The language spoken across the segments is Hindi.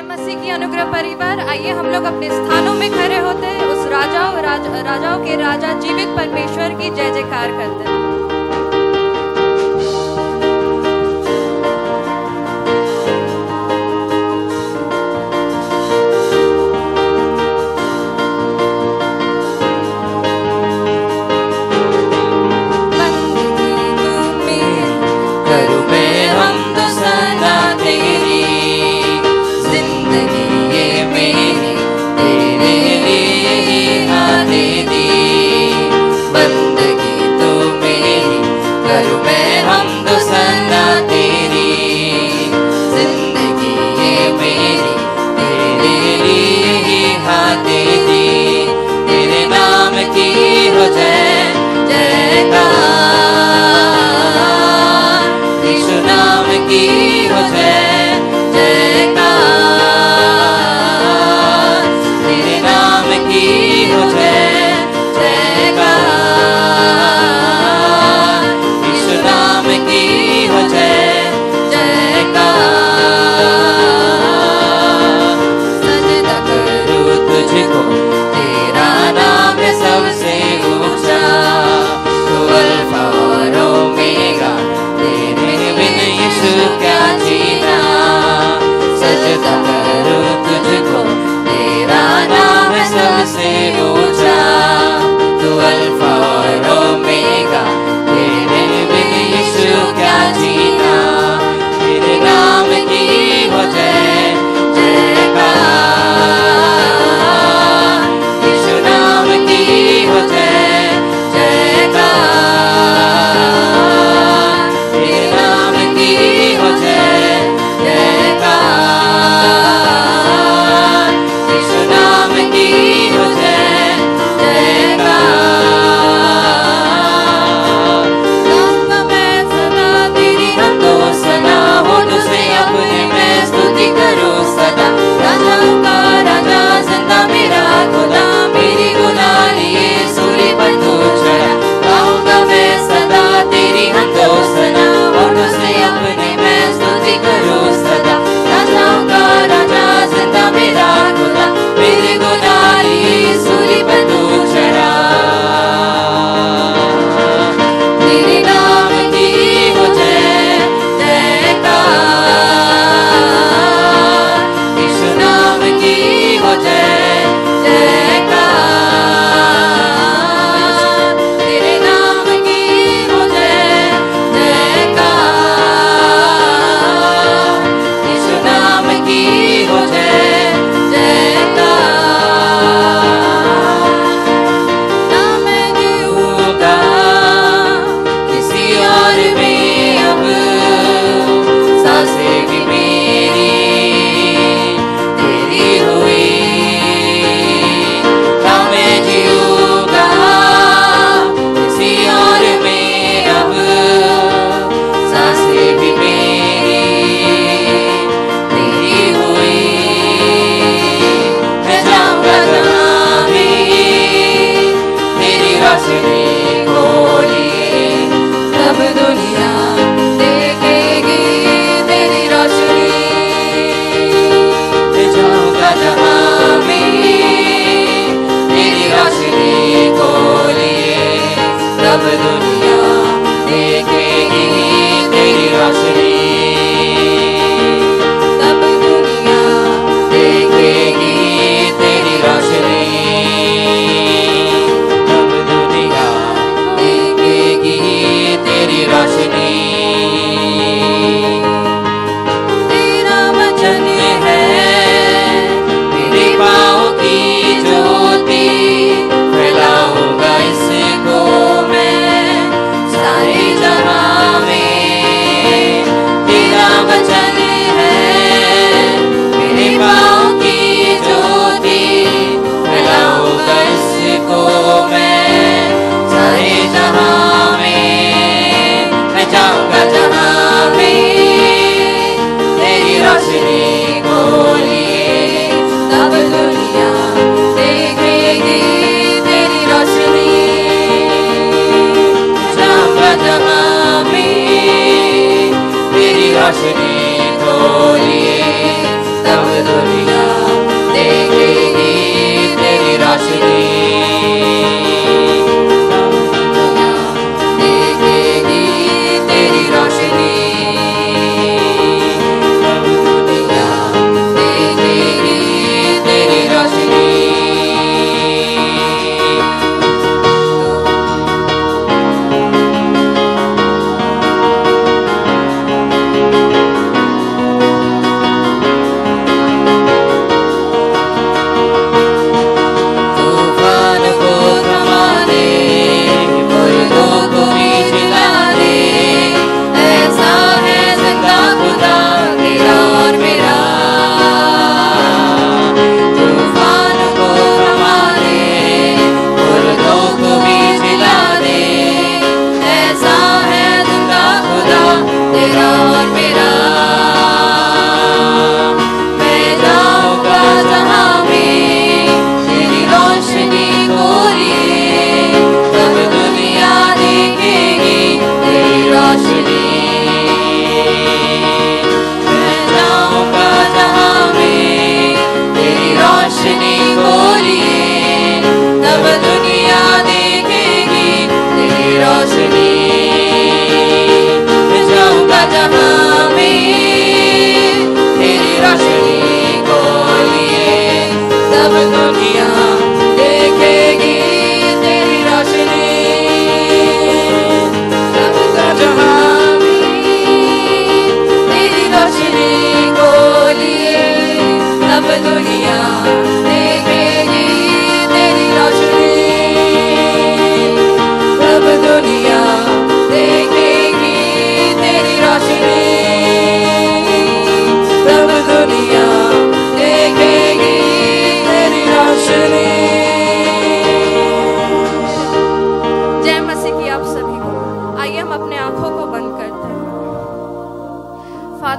मसीह की अनुग्रह परिवार, आइए हम लोग अपने स्थानों में खड़े होते हैं, उस राजाओं के राजा जीवित परमेश्वर की जय जयकार करते हैं। रोशनी खोलिए तब दुनिया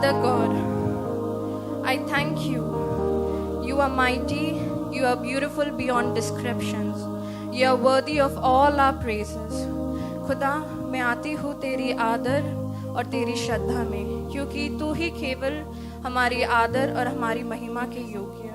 Father God, I thank you. You are mighty, you are beautiful beyond descriptions. You are worthy of all our praises. खुदा, मैं आती हूँ तेरी आदर और तेरी श्रद्धा में, क्योंकि तू ही केवल हमारी आदर और हमारी महिमा के योग्य है।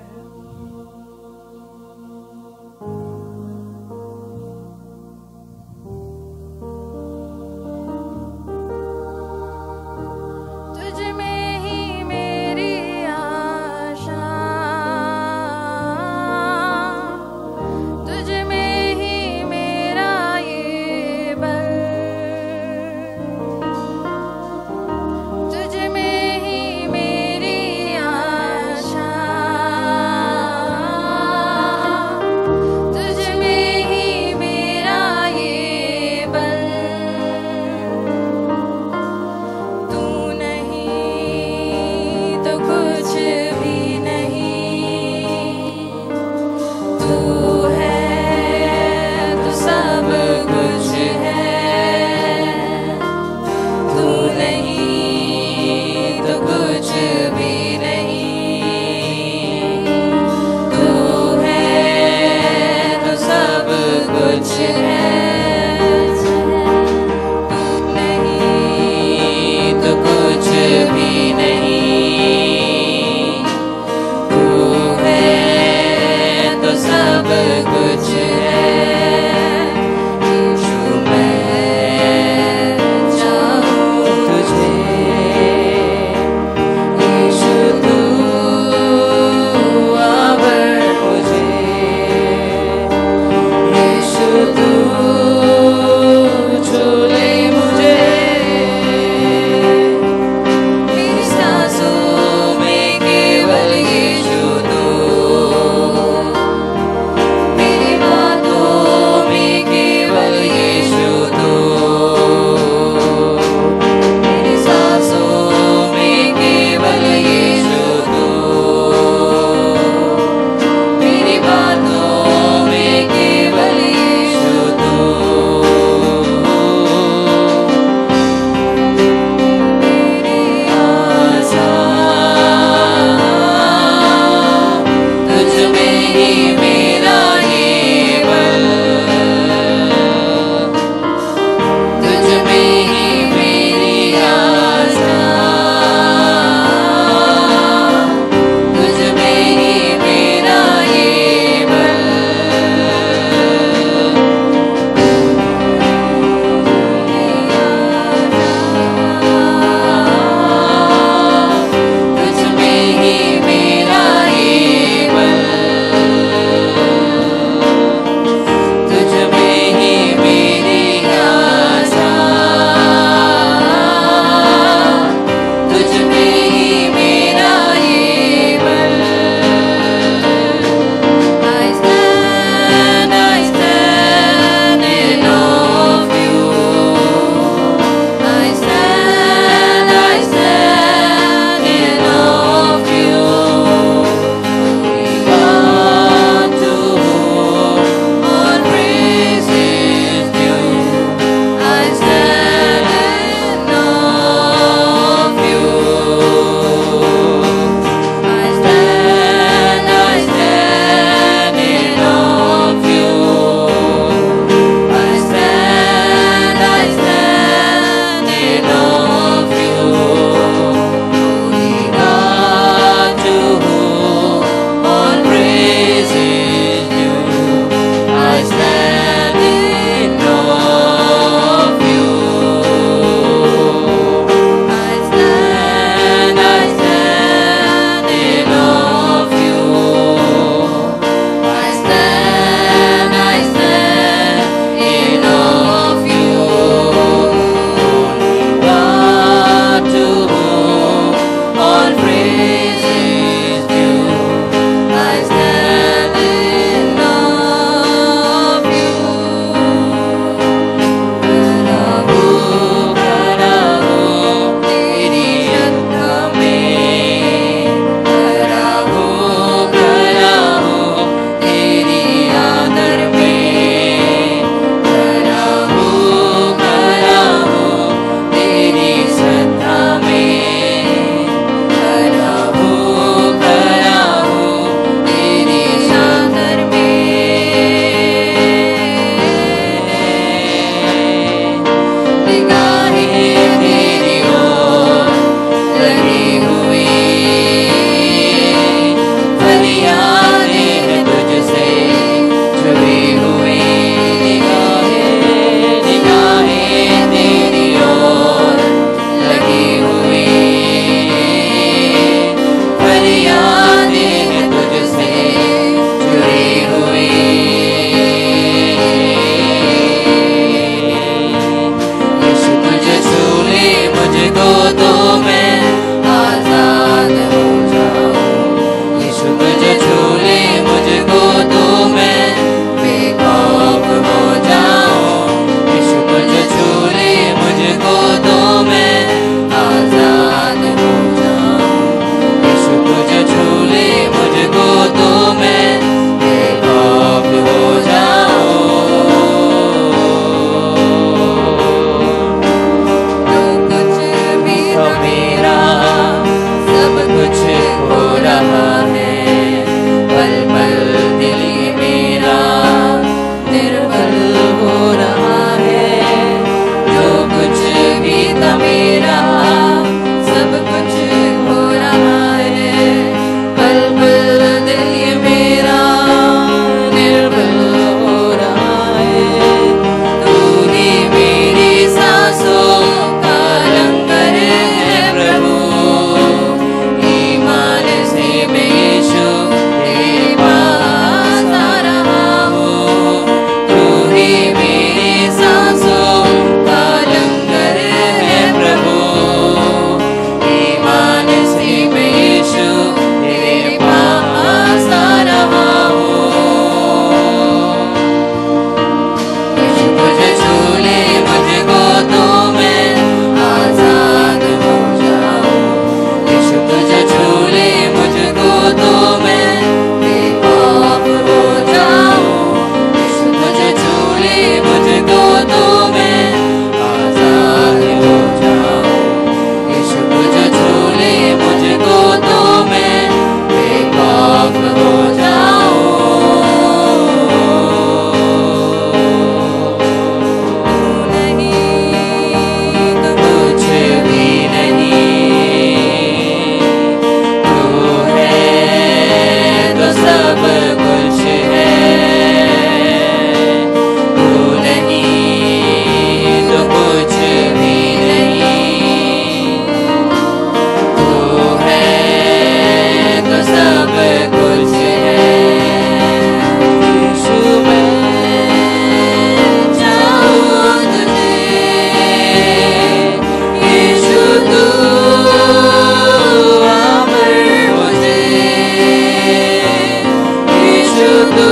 तू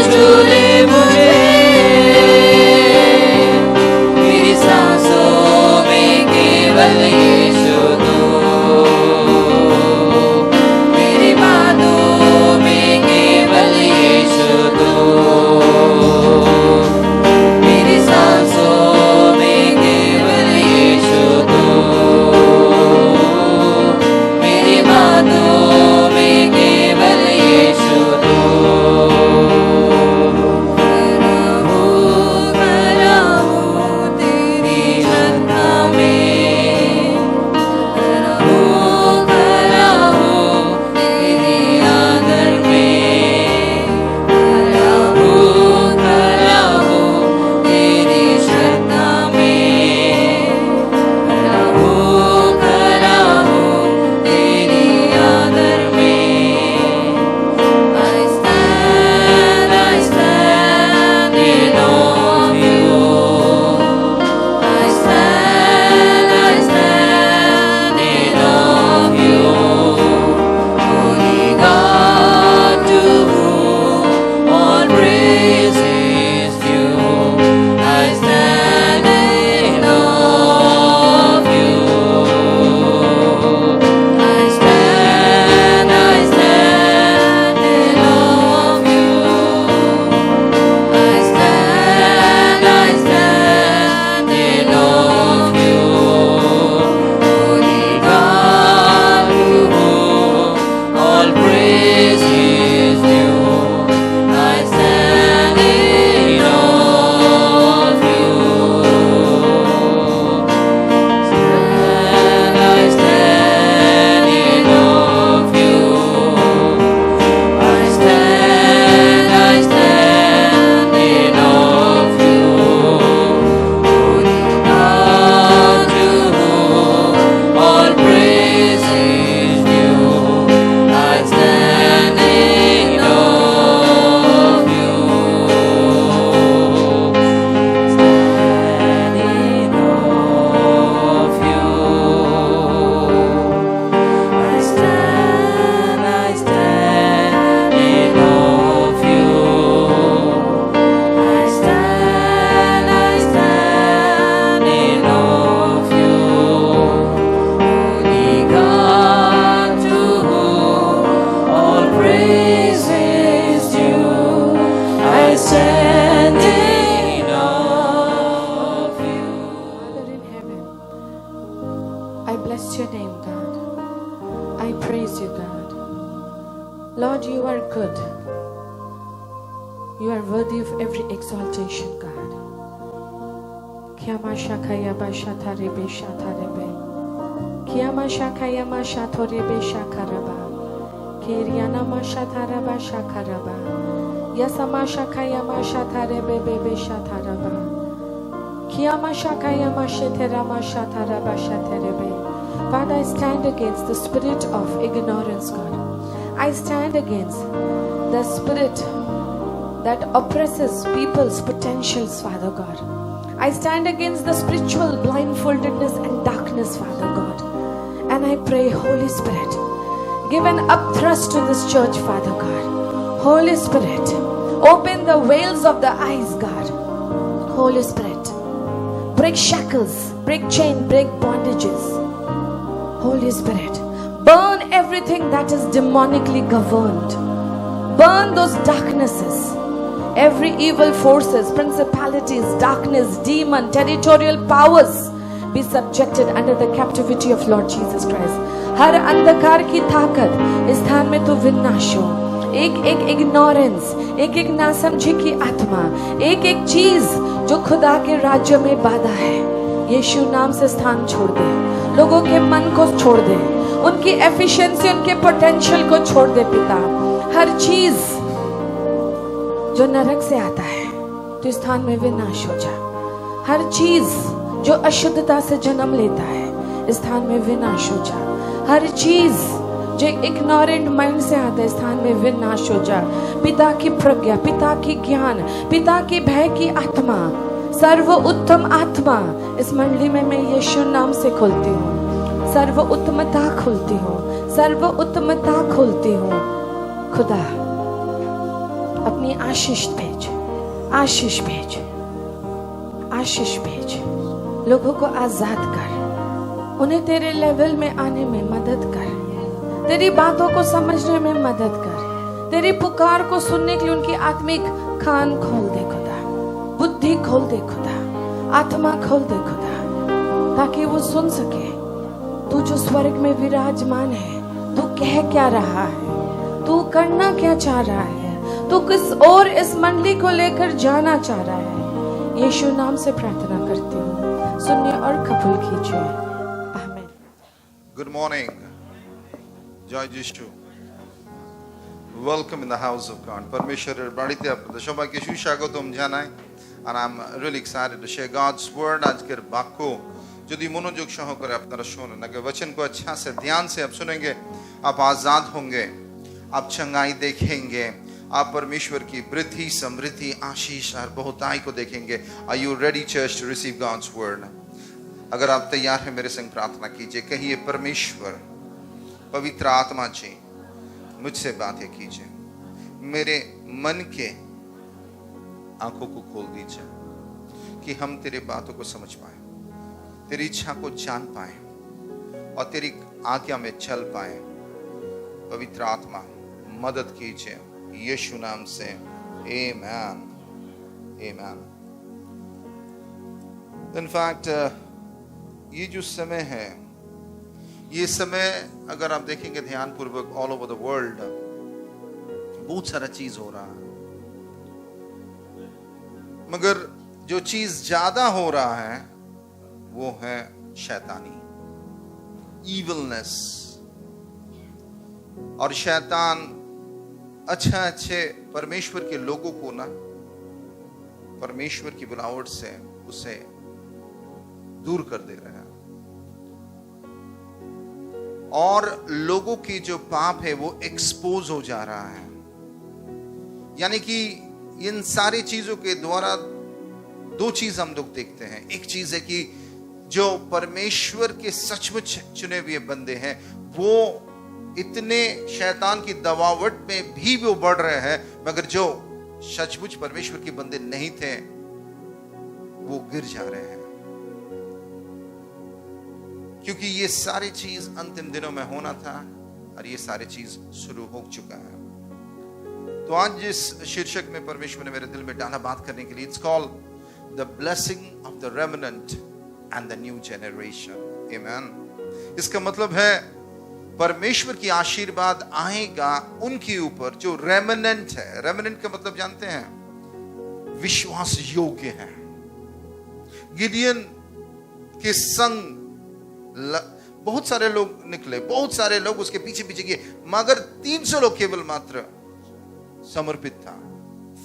छू ले मुझे, मेरी सांसों में केवल यीशु तू, मेरी बातों में केवल यीशु तू, मेरी सांसों में केवल यीशु तू, मेरी बातों में केवल यीशु तू। खड़ा हूँ तेरी श्रद्धा में, खड़ा हूँ तेरी आदर में, खड़ा हूँ तेरी श्रद्धा में, खड़ा हूँ तेरी आदर में। I stand in awe of you. I stand in awe of you. Holy God, to whom all praise is due. I stand in awe of you. I stand in awe of you. I stand in awe of you. Holy God, to whom all praise is due. I stand in awe of you. I stand in awe of you. I stand in awe of you. Holy God, to whom all praise is due. I stand in awe of you. Stand in awe of you. I stand in awe of you. I stand in awe of you. Holy God, to whom all praise is due. I stand in awe of you. Father in heaven, I bless your name, God. I praise you, God. Lord, you are good. You are worthy of every exaltation, God. Kiyama shakaya ba shatare be shatare be. Kiyama shakaya ma shatore be shakaraba. Kiriana ma shatara ba shakaraba. Yasama shakaya ma shatare be shataraba. Kiyama shakaya ma shetera ma shatara ba shaterebe. Father, I stand against the spirit of ignorance, God. I stand against the spirit that oppresses people's potentials, Father God. I stand against the spiritual blindfoldedness and darkness, Father God. And I pray, Holy Spirit, give an upthrust to this church, Father God. Holy Spirit, open the veils of the eyes, God. Holy Spirit, break shackles, break chain, break bondages. Holy Spirit, burn everything that is demonically governed. Burn those darknesses, every evil forces, principalities, darkness, demon, territorial powers be subjected under the captivity of Lord Jesus Christ. हर अंधकार की ताकत इस स्थान में तो विनाश हो. एक एक इग्नोरेंस, एक एक नासमझी की आत्मा, एक एक चीज जो खुदा के राज्य में बाधा है, यीशु नाम से स्थान छोड़ दे. लोगों के मन को छोड़ दे, उनकी एफिशिएंसी, उनके पोटेंशियल को छोड़ दे पिता. हर चीज जो नरक से आता है तो स्थान में विनाश हो जा. हर चीज जो अशुद्धता से जन्म लेता है स्थान में विनाश हो जा. हर चीज जो इग्नोरेंट माइंड से आता है स्थान में विनाश हो जा. पिता की प्रज्ञा, पिता की ज्ञान, पिता की भय की आत्मा, सर्व उत्तम आत्मा इस मंडली में मैं यीशु नाम से खोलती हूँ. सर्व उत्तमता खोलती हूँ, सर्व उत्तमता खोलती हूँ. खुदा अपनी आशीष भेज, आशीष भेज, आशीष भेज। लोगों को आजाद कर, उन्हें तेरे लेवल में आने में मदद कर, तेरी बातों को समझने में मदद कर, तेरी पुकार को सुनने के लिए उनकी आत्मिक कान खोल दे खुदा, बुद्धि खोल दे खुदा, आत्मा खोल दे खुदा, ताकि वो सुन सके तू जो स्वर्ग में विराजमान है, तू कह क्या रहा है, तू करना क्या चाह रहा है, तू किस और इस मंडली को लेकर जाना चाह रहा है। यीशु नाम से प्रार्थना करती हूँ, सुनिए और कबूल कीजिए, आमीन। Good morning, Joy Jishu. Welcome in the house of God. परमेश्वर बाड़ीते आपको সবাইকে সুস্বাগতম জানাই, and I'm really excited to share God's word। আজকের বাক্য যদি মনোযোগ সহকারে আপনারা শুনেন, अगर वचन को अच्छा से ध्यान से आप सुनेंगे, आप आजाद होंगे, आप चंगाई देखेंगे, आप परमेश्वर की वृद्धि, समृद्धि, आशीष और बहुताई को देखेंगे। Are you ready, church, to receive God's word? अगर आप तैयार हैं, मेरे संग प्रार्थना कीजिए। कहिए, परमेश्वर पवित्र आत्मा जी, मुझसे बातें कीजिए, मेरे मन के आंखों को खोल दीजिए कि हम तेरे बातों को समझ पाए, तेरी इच्छा को जान पाए और तेरी आज्ञा में चल पाए। पवित्र आत्मा मदद कीजिए, यीशु नाम से, आमीन, आमीन। In fact, ये जो समय है, ये समय अगर आप देखेंगे ध्यान पूर्वक, ऑल ओवर द वर्ल्ड बहुत सारा चीज हो रहा है, मगर जो चीज ज्यादा हो रहा है वो है शैतानी, इविलनेस। और शैतान अच्छे परमेश्वर के लोगों को ना परमेश्वर की बुलावट से उसे दूर कर दे रहे हैं, और लोगों की जो पाप है वो एक्सपोज हो जा रहा है। यानी कि इन सारी चीजों के द्वारा दो चीज हम लोग देखते हैं। एक चीज है कि जो परमेश्वर के सचमुच चुने हुए बंदे हैं, वो इतने शैतान की दबावट में भी वो बढ़ रहे हैं, मगर जो सचमुच परमेश्वर के बंदे नहीं थे वो गिर जा रहे हैं, क्योंकि ये सारी चीज अंतिम दिनों में होना था और ये सारी चीज शुरू हो चुका है। तो आज जिस शीर्षक में परमेश्वर ने मेरे दिल में डाला बात करने के लिए, it's called the blessing of the remnant and the new generation. आमीन। इसका मतलब है परमेश्वर की आशीर्वाद आएगा उनके ऊपर जो रेमिनेंट है। रेमिनेंट का मतलब जानते हैं, विश्वास योग्य है। गिडियन के संग बहुत सारे लोग निकले, बहुत सारे लोग उसके पीछे पीछे गए, मगर 300 लोग केवल मात्र समर्पित था।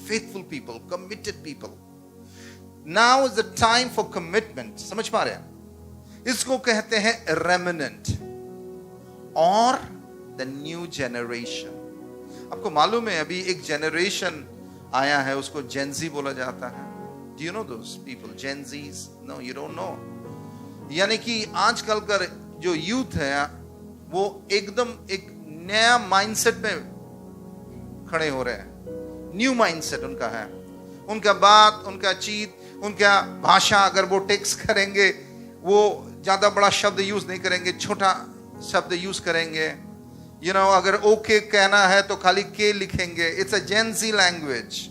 Faithful people, committed people. Now is the time for commitment. समझ पा रहे हैं? इसको कहते हैं रेमिनेंट और द न्यू जनरेशन। आपको मालूम है अभी एक जनरेशन आया है, उसको जेनजी बोला जाता है। Do you know those people, Gen Zs? No, you don't know. यानी कि आजकल का जो यूथ है वो एकदम एक नया माइंडसेट में खड़े हो रहे हैं। न्यू माइंडसेट उनका है। उनका बात, उनका चीत, उनका भाषा, अगर वो टेक्स्ट करेंगे वो ज्यादा बड़ा शब्द यूज नहीं करेंगे, छोटा शब्द यूज करेंगे। यू नो, अगर ओके कहना है तो खाली के लिखेंगे। It's a Gen Z language.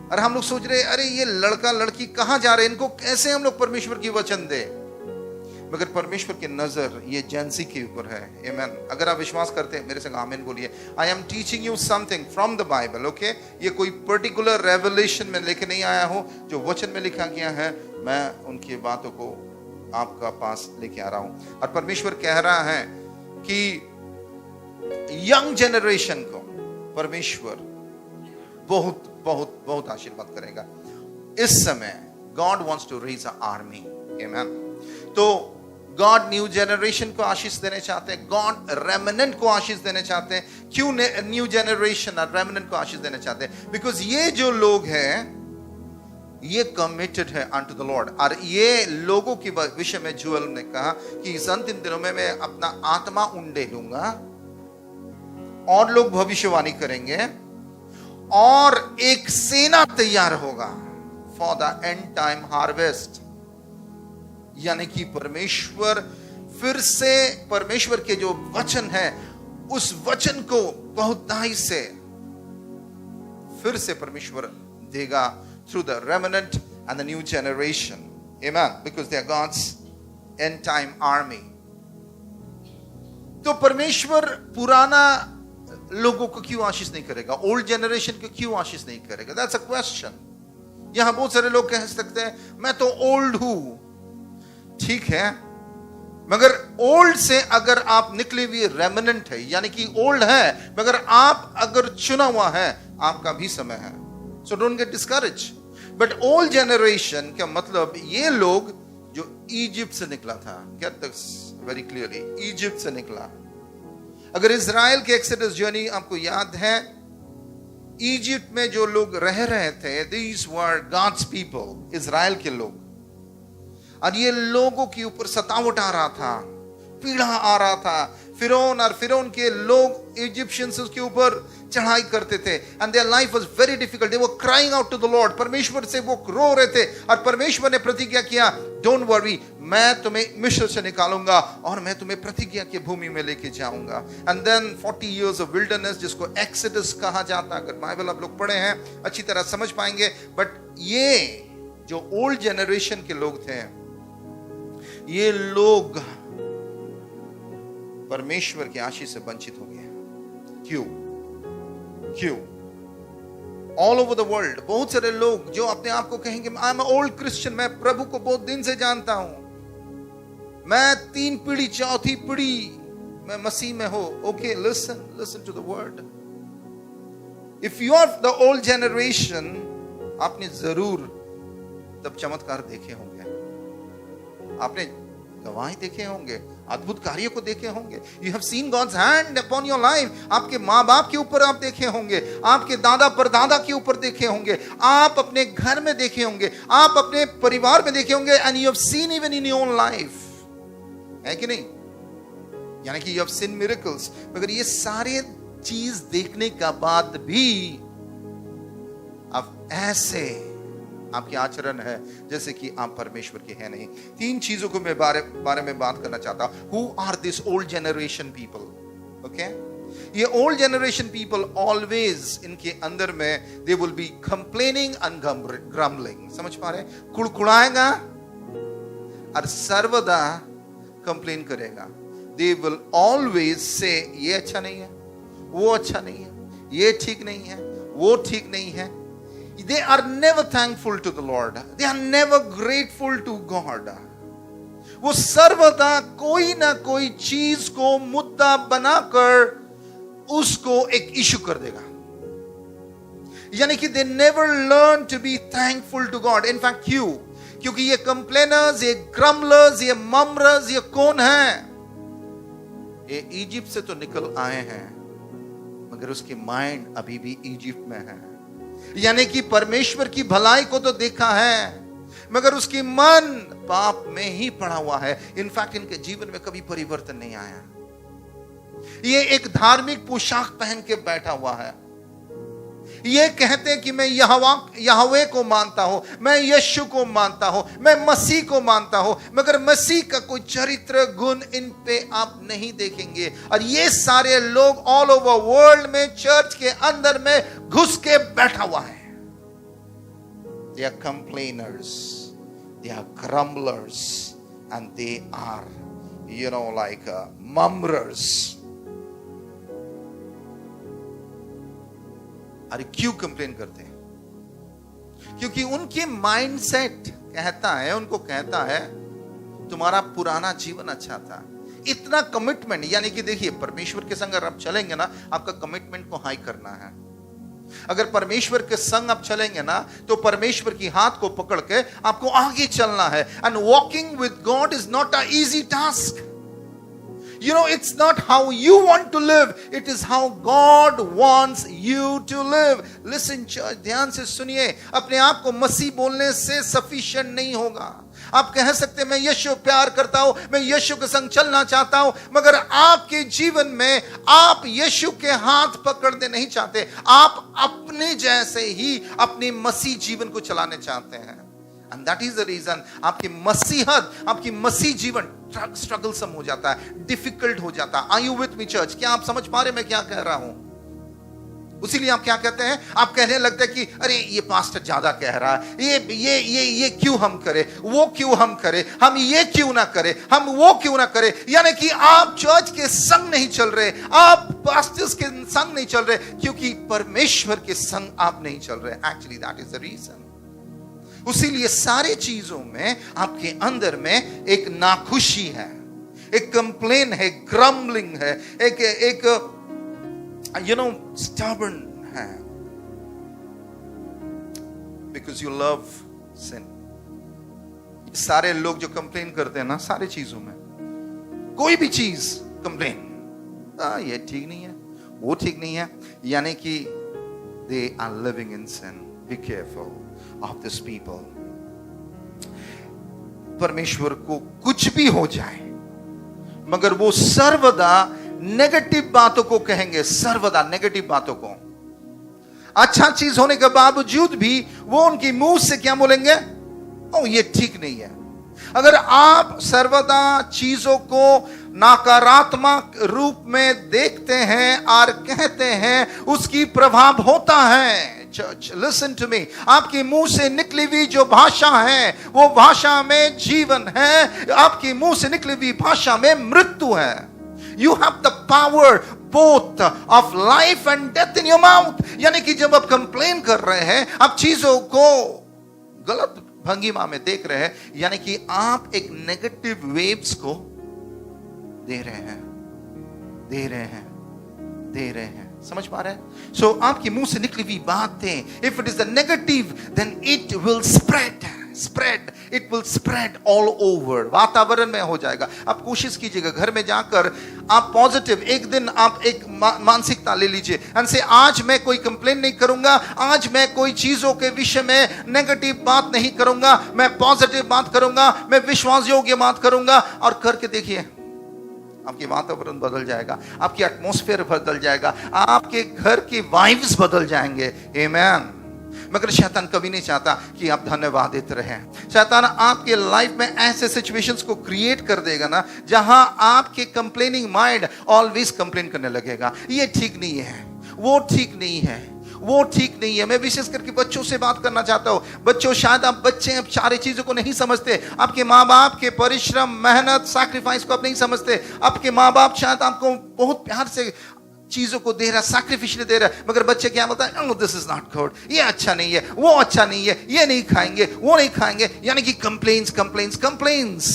और हम लोग सोच रहे, अरे ये लड़का लड़की कहां जा रहे हैं, इनको कैसे हम लोग परमेश्वर की वचन दे। मगर परमेश्वर की नजर ये जेनजी के ऊपर है। आमीन। अगर आप विश्वास करते हैं मेरे संग आमीन बोलिए। I am teaching you something from the Bible. Okay, ये कोई पर्टिकुलर रेवलेशन में लेके नहीं आया हूं, जो वचन में लिखा गया है मैं उनकी बातों को आपका पास लेके आ रहा हूं। और परमेश्वर कह रहा है कि यंग जनरेशन को परमेश्वर बहुत बहुत बहुत आशीर्वाद करेगा। इस समय God wants to raise a army. आमीन। तो गॉड न्यू जनरेशन को आशीष देने चाहते हैं, गॉड रेमिनेंट को आशीष देने चाहते हैं। क्यों न्यू जनरेशन और रेमिनेंट को आशीष देने चाहते हैं? बिकॉज ये जो लोग हैं ये कमिटेड है अनटू द लॉर्ड। और ये लोगों के विषय में जुएल ने कहा कि इस अंतिम दिनों में मैं अपना आत्मा उंडे लूंगा और लोग भविष्यवाणी करेंगे और एक सेना तैयार होगा for the end time harvest. यानी कि परमेश्वर फिर से परमेश्वर के जो वचन है उस वचन को बहुताई से फिर से परमेश्वर देगा through the remnant and the new generation. आमेन, because they are God's end time army. तो परमेश्वर पुराना लोगों को क्यों आशीष नहीं करेगा? ओल्ड जनरेशन को क्यों आशीष नहीं करेगा? That's a question. यहां बहुत सारे लोग कह सकते हैं मैं तो ओल्ड हूं। ठीक है, मगर ओल्ड से अगर आप निकले हुए रेमनेंट है, यानी कि ओल्ड है मगर आप अगर चुना हुआ है, आपका भी समय है। So don't get discourage. But old generation का मतलब ये लोग जो इजिप्ट से निकला था, get this very clearly, Egypt से निकला। अगर इजराइल के एक्सोडस जर्नी आपको याद है, इजिप्ट में जो लोग रह रहे थे, these were God's people, Israel के लोग। और ये लोगों के ऊपर सतावट आ रहा था, पीड़ा आ रहा था। फिरौन और फिरौन के लोग इजिप्शियंस के ऊपर चढ़ाई करते थे and their life was very difficult. They were crying out to the Lord. परमेश्वर से वो रो रहे थे और परमेश्वर ने प्रतिज्ञा किया, डोंट वरी, मैं तुम्हें मिस्र से निकालूंगा और मैं तुम्हें प्रतिज्ञा की भूमि में लेके जाऊंगा। And then 40 years of wilderness, जिसको एक्सोडस कहा जाता। अगर बाइबल आप लोग पढ़े हैं अच्छी तरह समझ पाएंगे। बट ये जो ओल्ड जनरेशन के लोग थे, ये लोग परमेश्वर की आशीष से वंचित हो गए। क्यों? ऑल ओवर द वर्ल्ड बहुत सारे लोग जो अपने आप को कहेंगे आई एम ओल्ड क्रिश्चियन, मैं प्रभु को बहुत दिन से जानता हूं, मैं 3 पीढ़ी 4थी पीढ़ी मैं मसीह में हो। Okay, listen to the word. If you are the old generation, आपने जरूर तब चमत्कार देखे होंगे, आपने गवाही देखे होंगे, अद्भुत कार्यों को देखे होंगे। You have seen God's hand upon your life. आपके माँ बाप के ऊपर आप देखे होंगे, आपके दादा परदादा के ऊपर देखे होंगे, आप अपने घर में देखे होंगे, आप अपने परिवार में देखे होंगे। And you have scene even in your own life, है कि नहीं? यानी कि यू हैव सीन मिरेकल्स। मगर ये सारे चीज देखने का बाद भी अब ऐसे आपके आचरण है जैसे कि आप परमेश्वर के हैं नहीं। 3 चीजों को मैं बारे में बात करना चाहता हूं। Who are this old generation people? Okay? ये ओल्ड जनरेशन पीपल ऑलवेज इनके अंदर में they will be complaining and grumbling. समझ पा रहे? कुड़कुड़ाएगा और सर्वदा कंप्लेन करेगा। दे विल ऑलवेज से ये अच्छा नहीं है, वो अच्छा नहीं है, ये ठीक नहीं है, वो ठीक नहीं है। They are never thankful to the Lord. They are never grateful to God. वो सर्वदा कोई ना कोई चीज को मुद्दा बनाकर उसको एक इशू कर देगा। यानी कि they never learn to be thankful to God. In fact, क्योंकि ये complainers, ये grumblers, ये murmurers, ये कौन हैं? ये इजिप्ट से तो निकल आए हैं, मगर उसकी माइंड अभी भी इजिप्ट में है। यानी कि परमेश्वर की भलाई को तो देखा है, मगर उसकी मन पाप में ही पड़ा हुआ है। इनफैक्ट इनके जीवन में कभी परिवर्तन नहीं आया। ये एक धार्मिक पोशाक पहन के बैठा हुआ है। ये कहते हैं कि मैं यहोवे को मानता हूं, मैं यीशु को मानता हूं, मैं मसीह को मानता हूं, मगर मसीह का कोई चरित्र गुण इन पे आप नहीं देखेंगे। और ये सारे लोग ऑल ओवर वर्ल्ड में चर्च के अंदर में घुस के बैठा हुआ है। They are complainers, they are grumblers, and they are, like murmurers. अरे क्यों कंप्लेन करते हैं? क्योंकि उनके माइंडसेट उनको कहता है तुम्हारा पुराना जीवन अच्छा था। इतना कमिटमेंट, यानी कि देखिए परमेश्वर के संग अगर आप चलेंगे ना, आपका कमिटमेंट को हाई करना है। अगर परमेश्वर के संग आप चलेंगे ना, तो परमेश्वर की हाथ को पकड़ के आपको आगे चलना है। And walking with God is not a easy task. It's not how you want to live, it is how God wants you to live. Listen church, ध्यान से सुनिए, अपने आप को मसीह बोलने से सफिशिएंट नहीं होगा। आप कह सकते हैं मैं यीशु प्यार करता हूं, मैं यीशु के संग चलना चाहता हूं, मगर आपके जीवन में आप यीशु के हाथ पकड़ने नहीं चाहते। आप अपने जैसे ही अपने मसीह जीवन को चलाने चाहते हैं। And that is the reason आपकी मसीहत, आपकी मसीह जीवन स्ट्रगलसम हो जाता है, डिफिकल्ट हो जाता है। Are you with me church? क्या आप समझ पा रहे मैं क्या कह रहा हूं? उसीलिए आप क्या कहते हैं, आप कहने लगते हैं कि अरे ये पास्टर ज्यादा कह रहा है, ये क्यों हम करें, वो क्यों हम करें, हम ये क्यों ना करें, हम वो क्यों ना करें। यानी कि आप चर्च के संग नहीं चल रहे, आप पास्टर्स के संग नहीं चल रहे, क्योंकि परमेश्वर के संग आप नहीं चल रहे। Actually that is the reason. उसीलिए सारे चीजों में आपके अंदर में एक नाखुशी है, एक कंप्लेन है, ग्रम्बलिंग है, एक stubborn है, because you love sin। सारे लोग जो कंप्लेन करते हैं ना सारे चीजों में, कोई भी चीज कंप्लेन, ये ठीक नहीं है, वो ठीक नहीं है, यानी कि they are living in sin। Be careful of this people। परमेश्वर को कुछ भी हो जाए, मगर वो सर्वदा नेगेटिव बातों को कहेंगे, सर्वदा नेगेटिव बातों को। अच्छा चीज होने के बावजूद भी वो उनकी मुंह से क्या बोलेंगे, ओ ये ठीक नहीं है। अगर आप सर्वदा चीजों को नकारात्मक रूप में देखते हैं और कहते हैं, उसकी प्रभाव होता है। चर्च लिसन टू मी, आपके मुंह से निकली हुई जो भाषा है वो भाषा में जीवन है, आपके मुंह से निकली हुई भाषा में मृत्यु है। You have the power both of life and death in your mouth। यानी कि जब आप कंप्लेन कर रहे हैं, आप चीजों को गलत भंगिमा में देख रहे हैं, यानी कि आप एक नेगेटिव वेव्स को दे रहे हैं, दे रहे हैं, दे रहे हैं। समझ पा रहे हैं? सो आपके मुंह से निकली हुई बातें, if it is the negative, then it will spread, it will spread all over, वातावरण में हो जाएगा। आप कोशिश कीजिएगा घर में जाकर आप पॉजिटिव, एक दिन आप एक मानसिकता ले लीजिए एंड से आज मैं कोई कंप्लेन नहीं करूंगा, आज मैं कोई चीजों के विषय में नेगेटिव बात नहीं करूंगा, मैं पॉजिटिव बात करूंगा, मैं विश्वास योग्य बात करूंगा। और करके देखिए आपकी वातावरण बदल जाएगा, आपकी एटमॉस्फेयर बदल जाएगा, आपके घर की वाइब्स बदल जाएंगे। आमेन। मगर शैतान कभी नहीं चाहता कि आप धन्यवादित रहें। शैतान आपके लाइफ में ऐसे सिचुएशंस को क्रिएट कर देगा ना, जहां आपके कंप्लेनिंग माइंड ऑलवेज कंप्लेन करने लगेगा, ये ठीक नहीं है, वो ठीक नहीं है, वो ठीक नहीं है। मैं विशेष करके बच्चों से बात करना चाहता हूं। बच्चों, शायद आप बच्चे अब सारी चीजों को नहीं समझते, आपके माँ बाप के परिश्रम, मेहनत, सैक्रिफाइस को आप नहीं समझते। आपके माँ बाप शायद आपको बहुत प्यार से चीजों को दे रहा, सैक्रिफिशियली दे रहा, मगर बच्चे क्या बोलता है, दिस इज नॉट गुड, ये अच्छा नहीं है, वो अच्छा नहीं है, ये नहीं खाएंगे, वो नहीं खाएंगे। यानी कि कंप्लेन्स कंप्लेन्स कंप्लेन्स।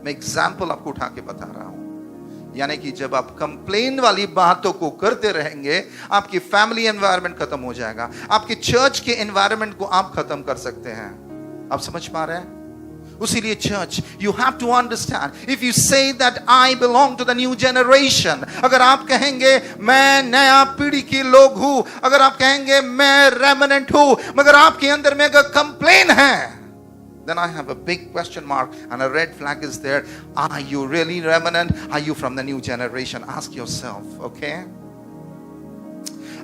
मैं एग्जाम्पल आपको उठा के बता रहा हूं। यानी कि जब आप कंप्लेन वाली बातों को करते रहेंगे, आपकी फैमिली एनवायरनमेंट खत्म हो जाएगा, आपके चर्च के एनवायरनमेंट को आप खत्म कर सकते हैं। आप समझ पा रहे हैं? उसीलिए church, you have to understand, if you say that I belong to the new generation, अगर आप कहेंगे मैं नया पीढ़ी के लोग हूं, अगर आप कहेंगे मैं रेमिनेंट हूं, मगर आपके अंदर में अगर कंप्लेन है, then I have a big question mark and a red flag is there. Are you really remnant? Are you from the new generation? Ask yourself, okay?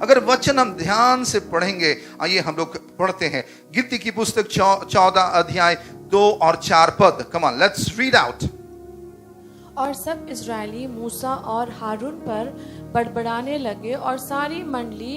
अगर वचन हम ध्यान से पढ़ेंगे, आइए हम लोग पढ़ते हैं गिनती की पुस्तक 14 अध्याय 2 और 4 पद। Come on, let's read out. और सब इजरायली मूसा और हारून पर बड़बड़ाने लगे और सारी मंडली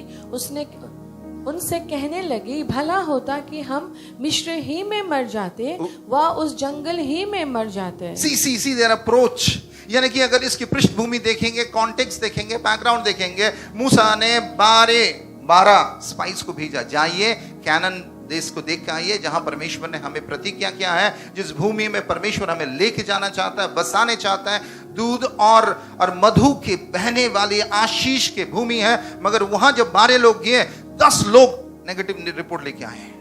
उनसे कहने लगी, भला होता कि हम मिस्र ही में मर जाते व उस जंगल ही में मर जाते। See their approach। यानी कि अगर इसकी पृष्ठभूमि देखेंगे, कॉन्टेक्स्ट देखेंगे, बैकग्राउंड देखेंगे, मूसा ने 12 स्पाइस को भेजा, जाइए कैनान देश को देख के आइए जहां परमेश्वर ने हमें प्रतिज्ञा किया है, जिस भूमि में परमेश्वर हमें लेके जाना चाहता है, बसाने चाहता है, दूध और मधु के बहने वाली आशीष के भूमि है। मगर वहां जब 12 लोग गए, 10 लोग नेगेटिव रिपोर्ट लेके आए।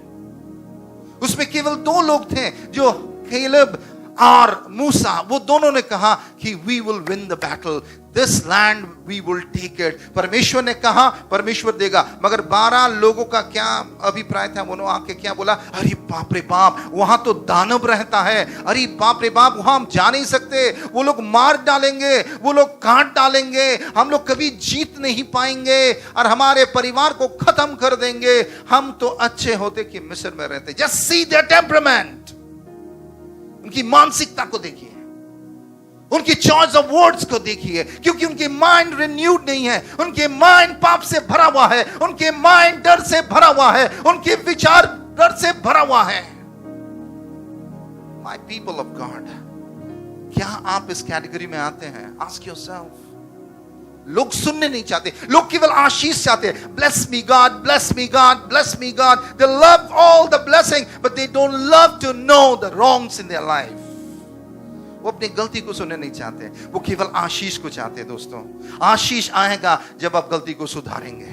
उसमें केवल 2 लोग थे जो कैलेब और मूसा, वो दोनों ने कहा कि we will win the battle, this land we will take it. परमेश्वर ने कहा परमेश्वर देगा, मगर 12 लोगों का क्या अभिप्राय था? उन्होंने आके क्या बोला? अरे बाप रे बाप, वहां तो दानव रहता है, अरे बाप रे बाप, वहां हम जा नहीं सकते, वो लोग मार डालेंगे, वो लोग काट डालेंगे, हम लोग कभी जीत नहीं पाएंगे और हमारे परिवार को खत्म कर देंगे। हम तो अच्छे होते कि मिस्र में रहते। जस्ट सी देयर टेम्परामेंट, उनकी मानसिकता को देखिए, उनकी चॉइस ऑफ वर्ड्स को देखिए, क्योंकि उनके माइंड रिन्यूड नहीं है, उनके माइंड पाप से भरा हुआ है, उनके माइंड डर से भरा हुआ है, उनके विचार डर से भरा हुआ है। माय पीपल ऑफ गॉड, क्या आप इस कैटेगरी में आते हैं? Ask yourself. लोग सुनने नहीं चाहते, लोग केवल आशीष चाहते हैं। Bless me God, bless me God, bless me God. They love all the blessing but they don't love to know the wrongs in their life. वो अपनी गलती को सुनने नहीं चाहते, वो केवल आशीष को चाहते हैं। दोस्तों, आशीष आएगा जब आप गलती को सुधारेंगे।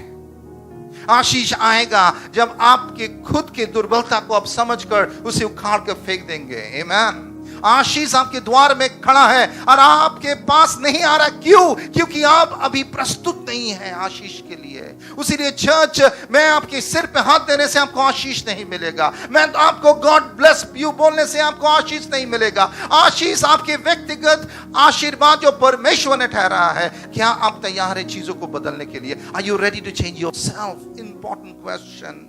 आशीष आएगा जब आपके खुद के दुर्बलता को आप समझकर उसे उखाड़ कर फेंक देंगे। आमीन। आशीष आपके द्वार में खड़ा है और आपके पास नहीं आ रहा। क्यों? क्योंकि आप अभी प्रस्तुत नहीं है आशीष के लिए। उसीलिए चर्च में आपके सिर पे हाथ देने से आपको आशीष नहीं मिलेगा, मैं आपको गॉड ब्लेस यू बोलने से आपको आशीष नहीं मिलेगा। आशीष आपके व्यक्तिगत आशीर्वाद जो परमेश्वर ने ठहराया है। क्या आप तैयार है चीजों को बदलने के लिए? Are you ready to change yourself? Important question.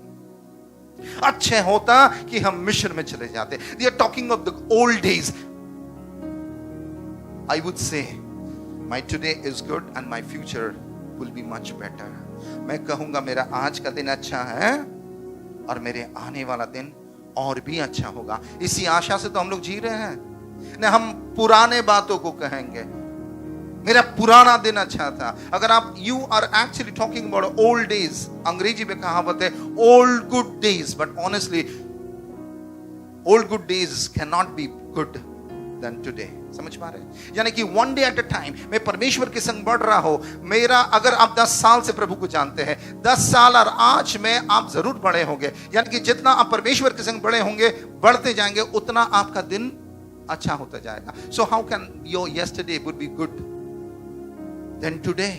अच्छे होता कि हम मिशन में चले जाते। They are talking of the old days. I would say my today is good and my future will be much better. मैं कहूंगा मेरा आज का दिन अच्छा है और मेरे आने वाला दिन और भी अच्छा होगा। इसी आशा से तो हम लोग जी रहे हैं ना। हम पुराने बातों को कहेंगे, मेरा पुराना दिन अच्छा था। अगर आप you are actually talking about old days, अंग्रेजी में कहावत है old good days, but honestly old good days can not be good then today. समझ पा रहे हैं? यानी कि one day at a time मैं परमेश्वर के संग बढ़ रहा हो। मेरा अगर आप 10 साल से प्रभु को जानते हैं, 10 साल और आज में आप जरूर बड़े होंगे। यानी कि जितना आप परमेश्वर के संग बड़े होंगे, बढ़ते जाएंगे, उतना आपका दिन अच्छा होता जाएगा। So how can your yesterday would be good then today?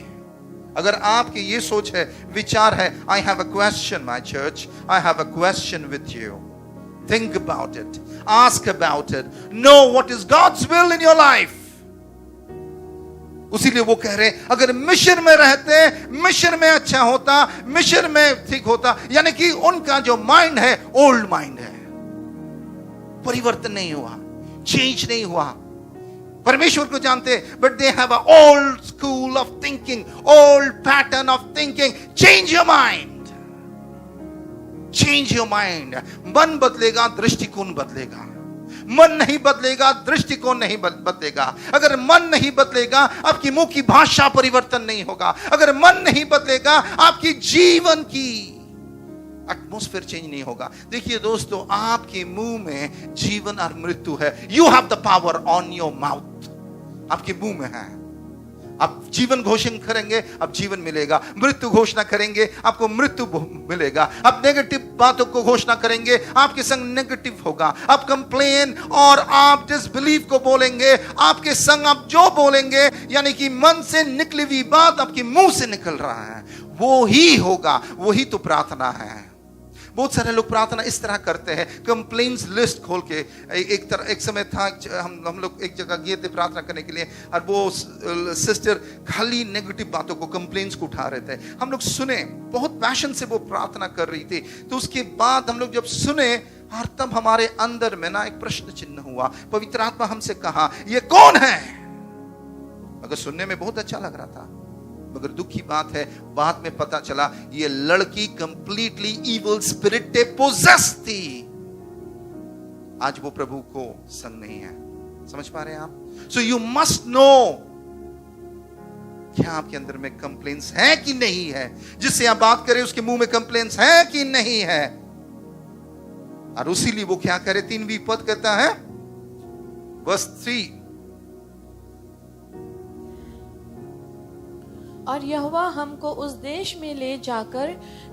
अगर आपकी ये सोच है, विचार है, I have a question my church, I have a question with you. Think about it, ask about it, know what is God's will in your life. उसीलिए वो कह रहे अगर मिशन में रहते, मिशन में अच्छा होता, मिशन में ठीक होता। यानी कि उनका जो माइंड है ओल्ड माइंड है, परिवर्तन नहीं हुआ, चेंज नहीं हुआ। परमेश्वर को जानते, but they have a old school of thinking, old pattern of thinking. Change your mind, change your mind. मन बदलेगा, दृष्टिकोण बदलेगा। मन नहीं बदलेगा, दृष्टिकोण नहीं बदलेगा। अगर मन नहीं बदलेगा, आपकी मुंह की भाषा परिवर्तन नहीं होगा। अगर मन नहीं बदलेगा, आपकी जीवन की एटमॉस्फेयर चेंज नहीं होगा। देखिए दोस्तों, आपके मुंह में जीवन और मृत्यु है। You have the power on your mouth, आपके मुंह में है। आप जीवन घोषणा करेंगे, अब जीवन मिलेगा। मृत्यु घोषणा करेंगे, आपको मृत्यु मिलेगा। आप नेगेटिव बातों को घोषणा करेंगे, आपके संग नेगेटिव होगा। आप कंप्लेन और आप डिसबिलीव को बोलेंगे, आपके संग आप जो बोलेंगे, यानी कि मन से निकली हुई बात आपके मुंह से निकल रहा है, वो ही होगा। वही तो प्रार्थना है। बहुत सारे लोग प्रार्थना इस तरह करते हैं, कंप्लेंट्स लिस्ट खोल के। एक समय था, हम लोग एक जगह गए थे प्रार्थना करने के लिए, और वो सिस्टर खाली नेगेटिव बातों को, कंप्लेंट्स को उठा रहे थे। हम लोग सुने, बहुत पैशन से वो प्रार्थना कर रही थी। तो उसके बाद हम लोग जब सुने, और तब हमारे अंदर में ना एक प्रश्न चिन्ह हुआ। पवित्र आत्मा हमसे कहा, ये कौन है? अगर सुनने में बहुत अच्छा लग रहा था, मगर दुख की बात है, बाद में पता चला ये लड़की कंप्लीटली इविल स्पिरिट से पोजेस थी। आज वो प्रभु को संग नहीं है। समझ पा रहे हैं आप? सो यू मस्ट नो, क्या आपके अंदर में कंप्लेंट्स है कि नहीं है? जिससे आप बात करें उसके मुंह में कंप्लेंट्स है कि नहीं है? और उसीलिए वो क्या करे, 3वीं पद कहता है, वर्स 3, और यहोवा हमको उस देश में ले जाकर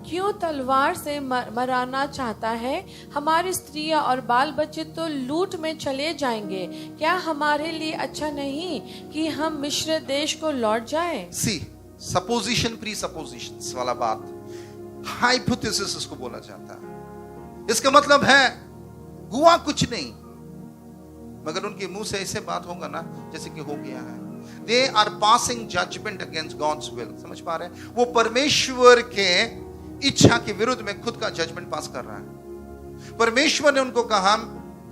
क्यों तलवार से मराना चाहता है? हमारी स्त्रियां और बाल बच्चे तो लूट में चले जाएंगे। क्या हमारे लिए अच्छा नहीं कि हम मिस्र देश को लौट जाएं? सी सपोजिशन प्री सपोजिशंस वाला बात, हाइपोथेसिस इसको बोला जाता है। इसका मतलब है हुआ कुछ नहीं, मगर उनके मुंह से ऐसे बात होगा ना जैसे कि हो गया है। They are passing judgment against God's will. समझ पा रहे हैं? वो परमेश्वर के इच्छा के विरुद्ध में खुद का जजमेंट पास कर रहा है। परमेश्वर ने उनको कहा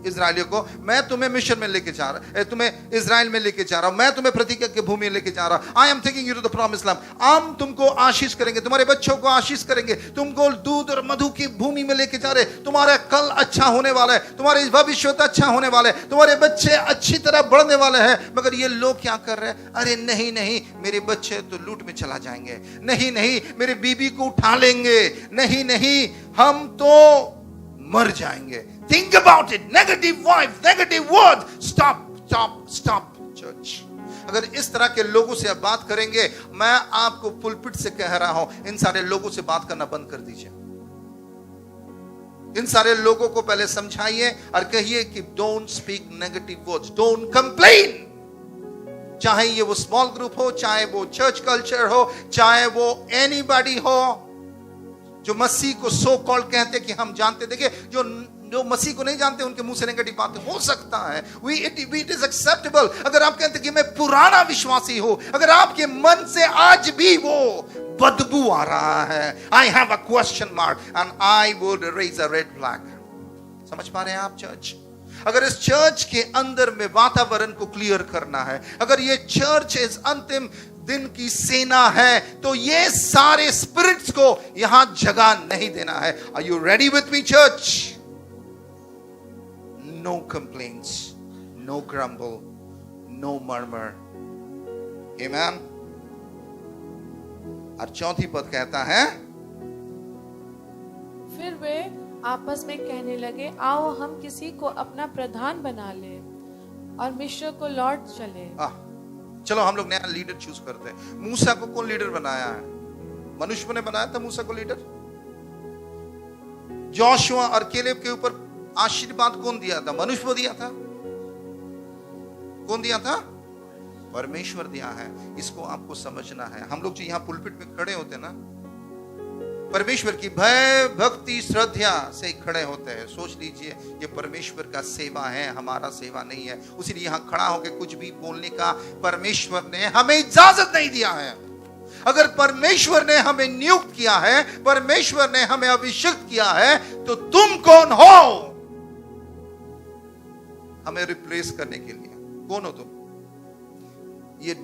इजरायलियों को, मैं तुम्हें मिस्र में लेके जा रहा, तुम्हें इजराइल में लेके जा रहा हूं, मैं तुम्हें प्रतिज्ञा की भूमि में लेके जा रहा हूं। I am taking you to the promised land. हम तुमको आशीष करेंगे, तुम्हारे बच्चों को आशीष करेंगे, तुमको दूध और मधु की भूमि में लेके जा रहे। तुम्हारा कल अच्छा होने वाला है, तुम्हारे भविष्य अच्छा होने वाला है, तुम्हारे बच्चे अच्छी तरह बढ़ने वाले हैं। मगर ये लोग क्या कर रहे हैं? अरे नहीं नहीं, मेरे बच्चे तो लूट में चला जाएंगे, नहीं नहीं मेरे बीबी को उठा लेंगे, नहीं नहीं हम तो मर जाएंगे। Think about it. Negative vibes, negative words. Stop, stop, stop, church. अगर इस तरह के लोगों से आप बात करेंगे, मैं आपको पुलपिट से कह रहा हूं, इन सारे लोगों से बात करना बंद कर दीजिए। इन सारे लोगों को पहले समझाइए और कहिए कि don't speak negative words, don't complain. चाहे ये वो स्मॉल ग्रुप हो, चाहे वो चर्च कल्चर हो, चाहे वो एनीबॉडी हो जो मसीह को सो कॉल्ड कहते कि हम जानते। देखिए जो मसीह को नहीं जानते उनके मुंह से नेगेटिव बातें हो सकता है। It is acceptable. अगर आप कहते कि मैं पुराना विश्वासी हूं, अगर आपके मन से आज भी वो बदबू आ रहा है, I have a question mark and I would raise a red flag. समझ पा रहे हैं आप चर्च? अगर इस चर्च के अंदर में वातावरण को क्लियर करना है, अगर ये चर्च इस अंतिम दिन की सेना है, तो ये सारे स्पिरिट्स को यहां जगह नहीं देना है। Are you ready with me church? No complaints, no grumble, no murmur. आमीन। और चौथी पद कहता है, फिर वे आपस में कहने लगे, आओ हम किसी को अपना प्रधान बना ले और मिस्र को लौट चले। चलो हम लोग नया लीडर चूज करते हैं। मूसा को कौन लीडर बनाया है? मनुष्य ने बनाया था मूसा को लीडर। जोशुआ और केलेब के ऊपर आशीर्वाद कौन दिया था? मनुष्य को दिया था। कौन दिया था? परमेश्वर दिया है। इसको आपको समझना है। हम लोग जो यहां पुलपिट में खड़े होते हैं ना, परमेश्वर की भय भक्ति श्रद्धा से खड़े होते हैं। सोच लीजिए ये परमेश्वर का सेवा है, हमारा सेवा नहीं है। उसीलिए यहां खड़ा होकर कुछ भी बोलने का परमेश्वर ने हमें इजाजत नहीं दिया है। अगर परमेश्वर ने हमें नियुक्त किया है, परमेश्वर ने हमें अभिषेक किया है, तो तुम कौन हो हमें रिप्लेस करने के लिए? कौन हो तुम? ये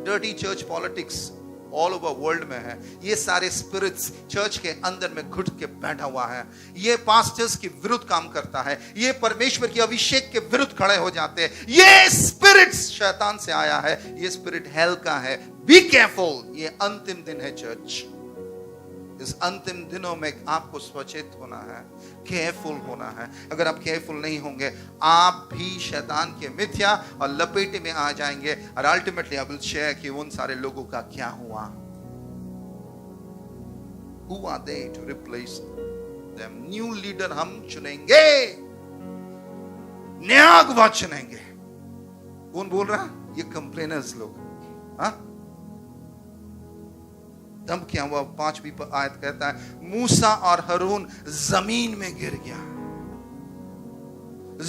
dirty church politics all over world में है। ये सारे स्पिरिट्स चर्च के अंदर में घुट के बैठा हुआ है। ये पास्टर्स के विरुद्ध काम करता है। ये परमेश्वर की अभिषेक के विरुद्ध खड़े हो जाते हैं। ये स्पिरिट्स शैतान से आया है। ये स्पिरिट हेल का है। Be careful. ये अंतिम दिन है चर्च। इस अंतिम दिनों में आपको सचेत होना है, केयरफुल होना है। अगर आप केयरफुल नहीं होंगे, आप भी शैतान के मिथ्या और लपेटे में आ जाएंगे। और अल्टीमेटली आई विल शेयर कि उन सारे लोगों का क्या हुआ। Who are they to replace them? New leader हम चुनेंगे, नया अगुवा चुनेंगे। कौन बोल रहा है? ये कंप्लेनर्स लोग। हाँ, तब क्या हुआ? 5वीं आयत कहता है, मूसा और हारून जमीन में गिर गया।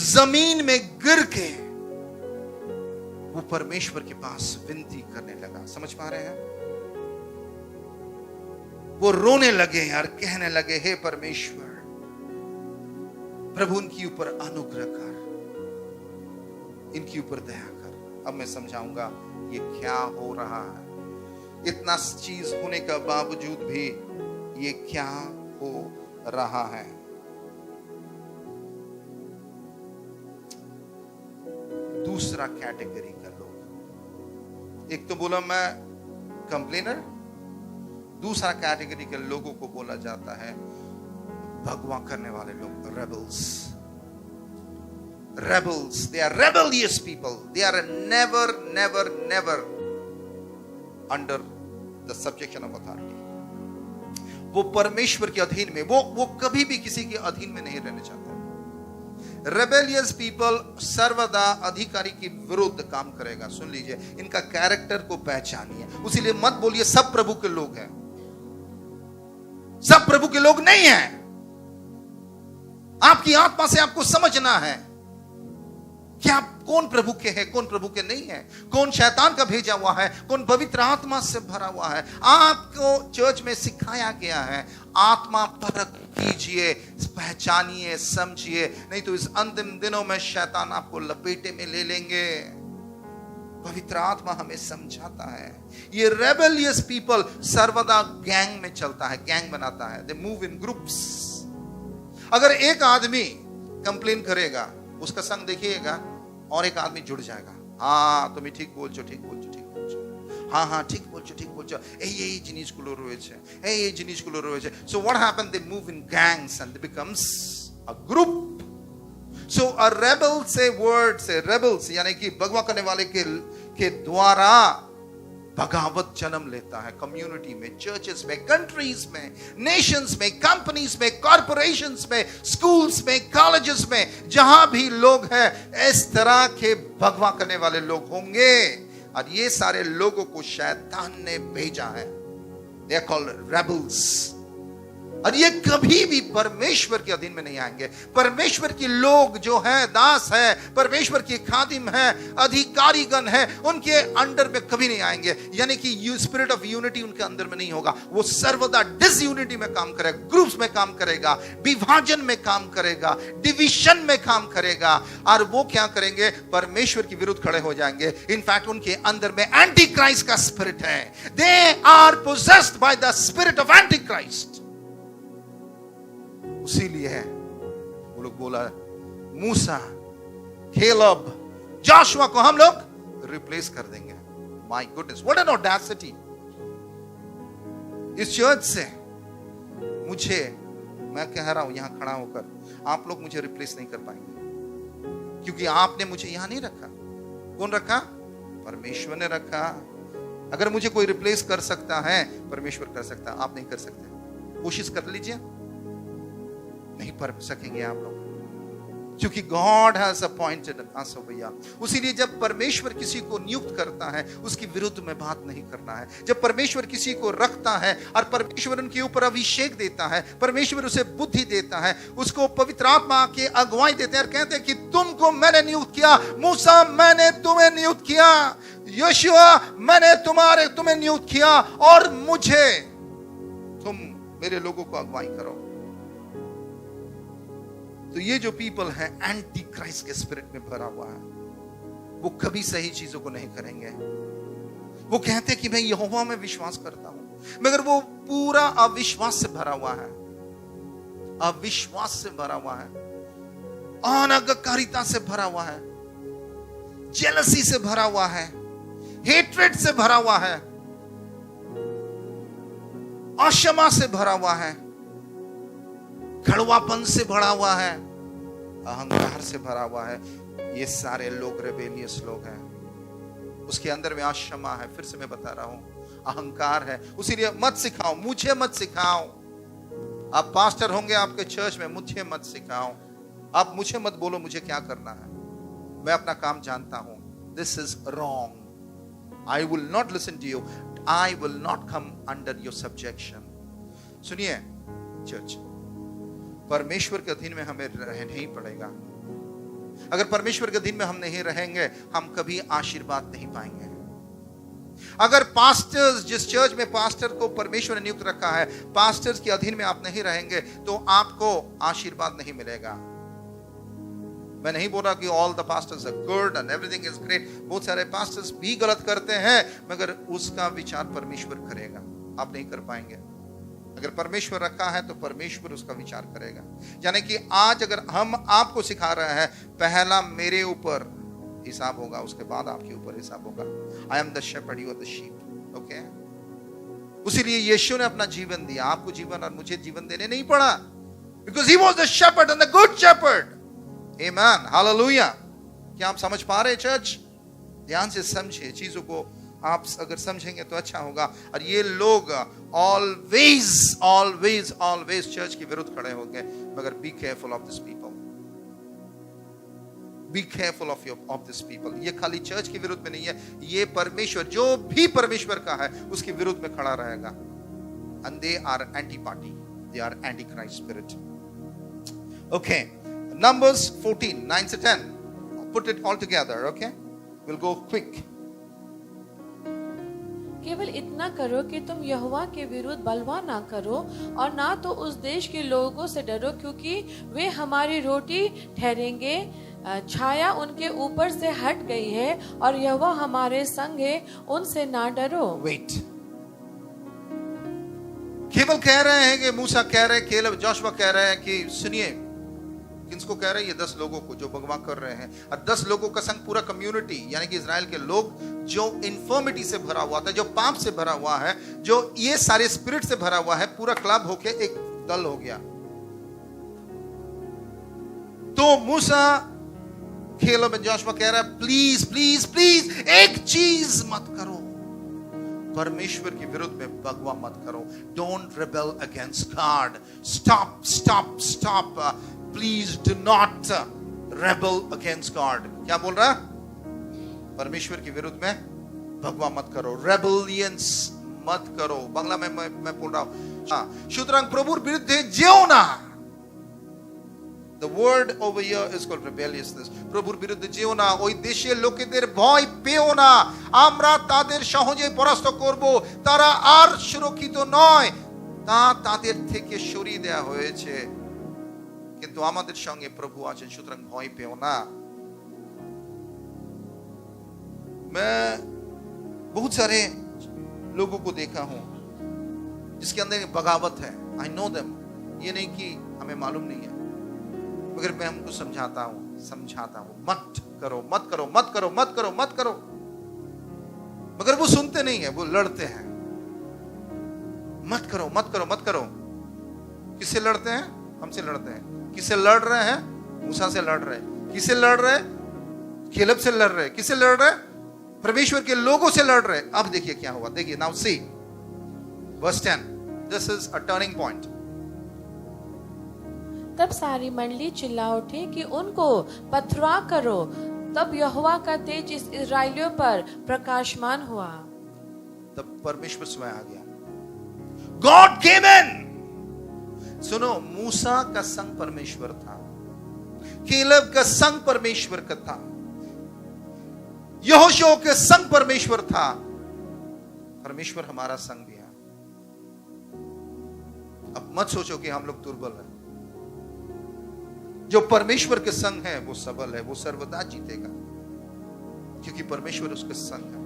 जमीन में गिर के वो परमेश्वर के पास विनती करने लगा। समझ पा रहे हैं? वो रोने लगे और कहने लगे, हे परमेश्वर, प्रभु इनके ऊपर अनुग्रह कर, इनके ऊपर दया कर। अब मैं समझाऊंगा ये क्या हो रहा है। इतना चीज होने का बावजूद भी ये क्या हो रहा है। दूसरा कैटेगरी का लोग, एक तो बोला मैं कंप्लेनर, दूसरा कैटेगरी के लोगों को बोला जाता है भगवा करने वाले लोग, rebels. Rebels, they are rebellious people. They are never under the subjection of authority. वो परमेश्वर के अधीन में, वो कभी भी किसी के अधीन में नहीं रहना चाहते। रेबेलियस पीपल सर्वदा अधिकारी के विरुद्ध काम करेगा। सुन लीजिए, इनका कैरेक्टर को पहचानिए। उसीलिए मत बोलिए सब प्रभु के लोग हैं। सब प्रभु के लोग नहीं हैं। आपकी आत्मा से आपको समझना है कि आप कौन प्रभु के हैं, कौन प्रभु के नहीं है, कौन शैतान का भेजा हुआ है, कौन पवित्र आत्मा से भरा हुआ है। आपको चर्च में सिखाया गया है, आत्मा परख कीजिए, पहचानिए, समझिए, नहीं तो इस अंतिम दिनों में शैतान आपको लपेटे में ले लेंगे। पवित्र आत्मा हमें समझाता है। ये रेबेलियस पीपल सर्वदा गैंग में चलता है, गैंग बनाता है। They move in groups. अगर एक आदमी कंप्लेन करेगा, उसका संग देखिएगा और एक आदमी जुड़ जाएगा। हाँ তুমি ঠিক বলছো, ঠিক বলছো, ঠিক বলছো, हाँ हाँ ঠিক বলছো, ঠিক বলছো, এই জিনিসগুলো রয়েছে, এই জিনিসগুলো রয়েছে। So what happened? They move in gangs and it becomes a group. So a rebel से word से rebels यानी कि भगवा करने वाले के द्वारा बगावत जन्म लेता है। कम्युनिटी में, चर्चेस में, कंट्रीज में, नेशंस में, कंपनीज में, कॉर्पोरेशंस में, स्कूल्स में, कॉलेजेस में, जहां भी लोग हैं, इस तरह के भगवा करने वाले लोग होंगे। और ये सारे लोगों को शैतान ने भेजा है। They are called rebels. और ये कभी भी परमेश्वर के अधीन में नहीं आएंगे। परमेश्वर के लोग जो हैं, दास है, परमेश्वर के खादिम है, अधिकारीगण है, उनके अंडर में कभी नहीं आएंगे। यानी कि स्पिरिट ऑफ यूनिटी उनके अंदर में नहीं होगा। वो सर्वदा डिसयूनिटी में काम करेगा, ग्रुप्स में काम करेगा, विभाजन में काम करेगा, डिविजन में काम करेगा। और वो क्या करेंगे? परमेश्वर के विरुद्ध खड़े हो जाएंगे। इनफैक्ट उनके अंदर में एंटी क्राइस्ट का स्पिरिट है। They are possessed by the spirit of anti Christ. उसीलिए है वो लोग बोला, मूसा, केलब, जोशुआ को हम लोग रिप्लेस कर देंगे। My goodness, what an audacity. इस चर्च से मुझे, मैं कह रहा हूं यहां खड़ा होकर, आप लोग मुझे रिप्लेस नहीं कर पाएंगे, क्योंकि आपने मुझे यहां नहीं रखा। कौन रखा? परमेश्वर ने रखा। अगर मुझे कोई रिप्लेस कर सकता है, परमेश्वर कर सकता है, आप नहीं कर सकते। कोशिश कर लीजिए, नहीं कर सकेंगे आप लोग, क्योंकि गॉड हैज अपॉइंटेड अस। भैया, उसीलिए जब परमेश्वर किसी को नियुक्त करता है, उसके विरुद्ध में बात नहीं करना है। जब परमेश्वर किसी को रखता है और परमेश्वर उनके ऊपर अभिषेक देता है, परमेश्वर उसे बुद्धि देता है, उसको पवित्र आत्मा की अगुवाई देते हैं और कहते हैं कि तुमको मैंने नियुक्त किया, मूसा मैंने तुम्हें नियुक्त किया, यहोशुआ मैंने तुम्हें नियुक्त किया, और मुझे तुम मेरे लोगों को अगुवाई करो। तो ये जो पीपल है एंटी क्राइस्ट के स्पिरिट में भरा हुआ है, वो कभी सही चीजों को नहीं करेंगे। वो कहते हैं कि मैं यहोवा में विश्वास करता हूं, मगर वो पूरा अविश्वास से भरा हुआ है, अविश्वास से भरा हुआ है, अनाज्ञाकारिता से भरा हुआ है, जेलसी से भरा हुआ है, हेट्रेड से भरा हुआ है, अक्षमा से भरा हुआ है, कड़वापन से भरा हुआ है, अहंकार से भरा हुआ है। ये सारे लोग रेबेलियस लोग हैं। उसके अंदर में अक्षमा है, फिर से मैं बता रहा हूं, अहंकार है। उसीलिए मत सिखाओ, मुझे मत सिखाओ। आप पास्टर होंगे आपके चर्च में, मुझे मत सिखाओ। आप मुझे मत बोलो मुझे क्या करना है, मैं अपना काम जानता हूं। This is wrong. I will not listen to you, I will not come under your subjection. सुनिए चर्च, परमेश्वर के अधीन में हमें रहना ही पड़ेगा। अगर परमेश्वर के अधीन में हम नहीं रहेंगे, हम कभी आशीर्वाद नहीं पाएंगे। अगर पास्टर्स, जिस चर्च में पास्टर को परमेश्वर ने नियुक्त रखा है, पास्टर्स के अधीन में आप नहीं रहेंगे, तो आपको आशीर्वाद नहीं मिलेगा। मैं नहीं बोल रहा कि all the pastors are good and everything is great. बहुत सारे पास्टर्स भी गलत करते हैं, मगर उसका विचार परमेश्वर करेगा, आप नहीं कर पाएंगे। अगर परमेश्वर रखा है तो परमेश्वर उसका विचार करेगा। यानी कि आज अगर हम आपको सिखा रहे हैं, पहला मेरे ऊपर हिसाब होगा, उसके बाद आपके ऊपर हिसाब होगा। I am the shepherd, you are the sheep. Okay, उसीलिए यीशु ने अपना जीवन दिया, आपको जीवन और मुझे जीवन देने नहीं पड़ा, because he was the shepherd and the good shepherd. आमेन, हालेलुया। क्या आप समझ पा रहे हैं चर्च? ध्यान से समझिए चीजों को, आप अगर समझेंगे तो अच्छा होगा। और ये लोग ऑलवेज ऑलवेज ऑलवेज चर्च के विरुद्ध खड़े होंगे, मगर be careful of this people, be careful of this people. ये खाली चर्च के विरुद्ध में नहीं है, ये परमेश्वर, जो भी परमेश्वर का है उसके विरुद्ध में खड़ा रहेगा। And they are anti party, they are anti Christ spirit. Okay, numbers 14 9 से 10, put it all together, okay? We'll go quick. केवल इतना करो कि तुम यहोवा के विरुद्ध बलवा ना करो, और ना तो उस देश के लोगों से डरो, क्योंकि वे हमारी रोटी ठहरेंगे। छाया उनके ऊपर से हट गई है, और यहोवा हमारे संग है, उनसे ना डरो। Wait. केवल कह रहे हैं कि मूसा कह रहे हैं, केवल जोशुआ कह रहे हैं कि सुनिए, किसको कह रहे हैं? ये 10 लोगों को जो बगवा कर रहे हैं। और 10 लोगों का संग पूरा कम्युनिटी, यानी कि इजराइल के लोग जो इन्फर्मिटी से भरा हुआ था, जो पाप से भरा हुआ है, जो ये सारे स्पिरिट से भरा हुआ है, पूरा क्लब होके एक दल हो गया। तो मूसा, केलेब और जोशुआ कह रहा है, प्लीज प्लीज प्लीज एक चीज मत करो, परमेश्वर के विरुद्ध में बगवा मत करो। Don't rebel against God. Stop stop stop, please do not rebel against God. क्या बोल रहा है? परमेश्वर के विरुद्ध में भगवा मत करो, रेबलियंस मत करो। बांग्ला में मैं बोल रहा हूं। সুতরাং প্রভুর বিরুদ্ধে যেও না। The word over here is called rebelliousness. প্রভুর বিরুদ্ধে যেও না, ওই দেশের লোকেদের ভয় পেও না, আমরা তাদের সহজে পরাস্ত করব, তারা আর সুরক্ষিত নয়, তা তাদের থেকে সরিয়ে দেয়া হয়েছে, কিন্তু আমাদের সঙ্গে প্রভু আছেন, সুতরাং ভয় পেও না। मैं बहुत सारे लोगों को देखा हूं जिसके अंदर बगावत है। आई नो देम, ये नहीं कि हमें मालूम नहीं है, मगर मैं उनको समझाता हूं मत करो मत करो मत करो मत करो मत करो, मगर वो सुनते नहीं है, वो लड़ते हैं। मत करो मत करो मत करो। किससे लड़ते हैं? हमसे लड़ते हैं। किससे लड़ रहे हैं? मूसा से लड़ रहे हैं। किससे लड़ रहे? केलेब से लड़ रहे। किससे लड़ रहे? परमेश्वर के लोगों से लड़ रहे। अब देखिए क्या हुआ, देखिए now see verse 10, this is a turning point. तब सारी मंडली चिल्ला उठी कि उनको पथरवा करो। तब यहोवा का तेज इस इस्राएलियों पर प्रकाशमान हुआ। तब परमेश्वर स्वयं आ गया। गॉड केम इन। सुनो, मूसा का संग परमेश्वर था, केलेब का संग परमेश्वर का था, यहोशू के संग परमेश्वर था। परमेश्वर हमारा संग भी है। अब मत सोचो कि हम लोग दुर्बल हैं। जो परमेश्वर के संग है वो सबल है, वो सर्वदा जीतेगा, क्योंकि परमेश्वर उसके संग है।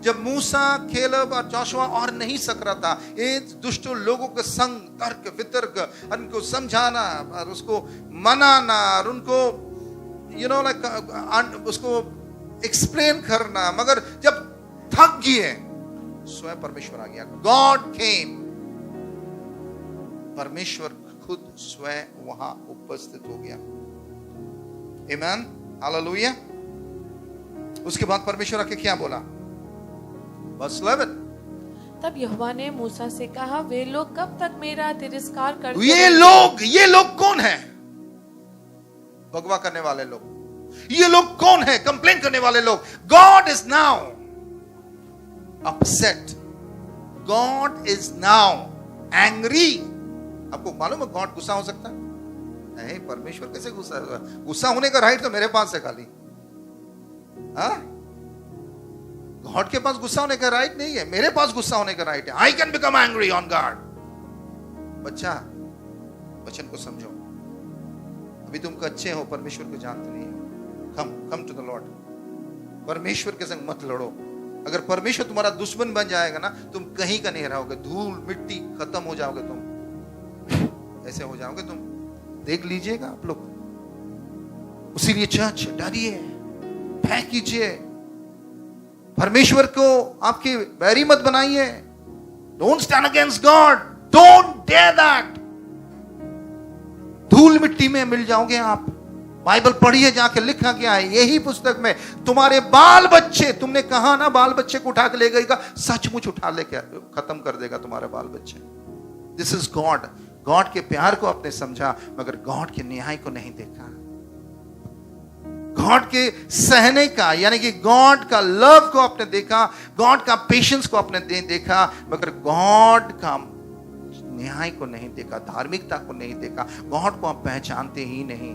जब मूसा, केलेब और जोशुआ और नहीं सक रहा था, इन दुष्ट लोगों के संग तर्क वितर्क, उनको समझाना और उसको मनाना और उनको उसको एक्सप्लेन करना, मगर जब थक गए, स्वयं परमेश्वर आ गया। गॉड केम। परमेश्वर खुद स्वयं वहां उपस्थित हो गया। आमीन, हालेलुया। उसके बाद परमेश्वर आके क्या बोला? वर्स 11। तब यहोवा ने मूसा से कहा, वे लोग कब तक मेरा तिरस्कार करते ये लोग कौन है? भगवा करने वाले लोग। ये लोग कौन है? कंप्लेन करने वाले लोग। God is now upset, God is now angry. आपको मालूम है गॉड गुस्सा हो सकता है? नहीं, परमेश्वर कैसे गुस्सा होगा? गुस्सा होने का राइट तो मेरे पास है खाली। गॉड के पास गुस्सा होने का राइट नहीं है, मेरे पास गुस्सा होने का राइट है। I can become angry on God. बच्चा, वचन को समझो। अभी तुम कच्चे हो, परमेश्वर को जानते नहीं हो। Come to the Lord. परमेश्वर के संग मत लड़ो। अगर परमेश्वर तुम्हारा दुश्मन बन जाएगा ना, तुम कहीं का नहीं रहोगे, धूल मिट्टी खत्म हो जाओगे, तुम ऐसे हो जाओगे। तुम देख लीजिएगा आप लोग। उसीलिए चर्च डरिए, फेंक कीजिए, परमेश्वर को आपके बैरी मत बनाइए। Don't stand against God, don't dare that. धूल मिट्टी में मिल जाओगे आप, बाइबल पढ़िए, जाके लिखा गया है यही पुस्तक में, तुम्हारे बाल बच्चे, तुमने कहा ना बाल बच्चे को उठा के ले गएगा, सचमुच उठा लेके खत्म कर देगा तुम्हारे बाल बच्चे। This is God. गॉड के प्यार को आपने समझा, मगर गॉड के न्याय को नहीं देखा। गॉड के सहने का, यानी कि गॉड का लव को आपने देखा, गॉड का पेशेंस को आपने देखा, मगर गॉड का न्याय को नहीं देखा, धार्मिकता को नहीं देखा। गॉड को आप पहचानते ही नहीं।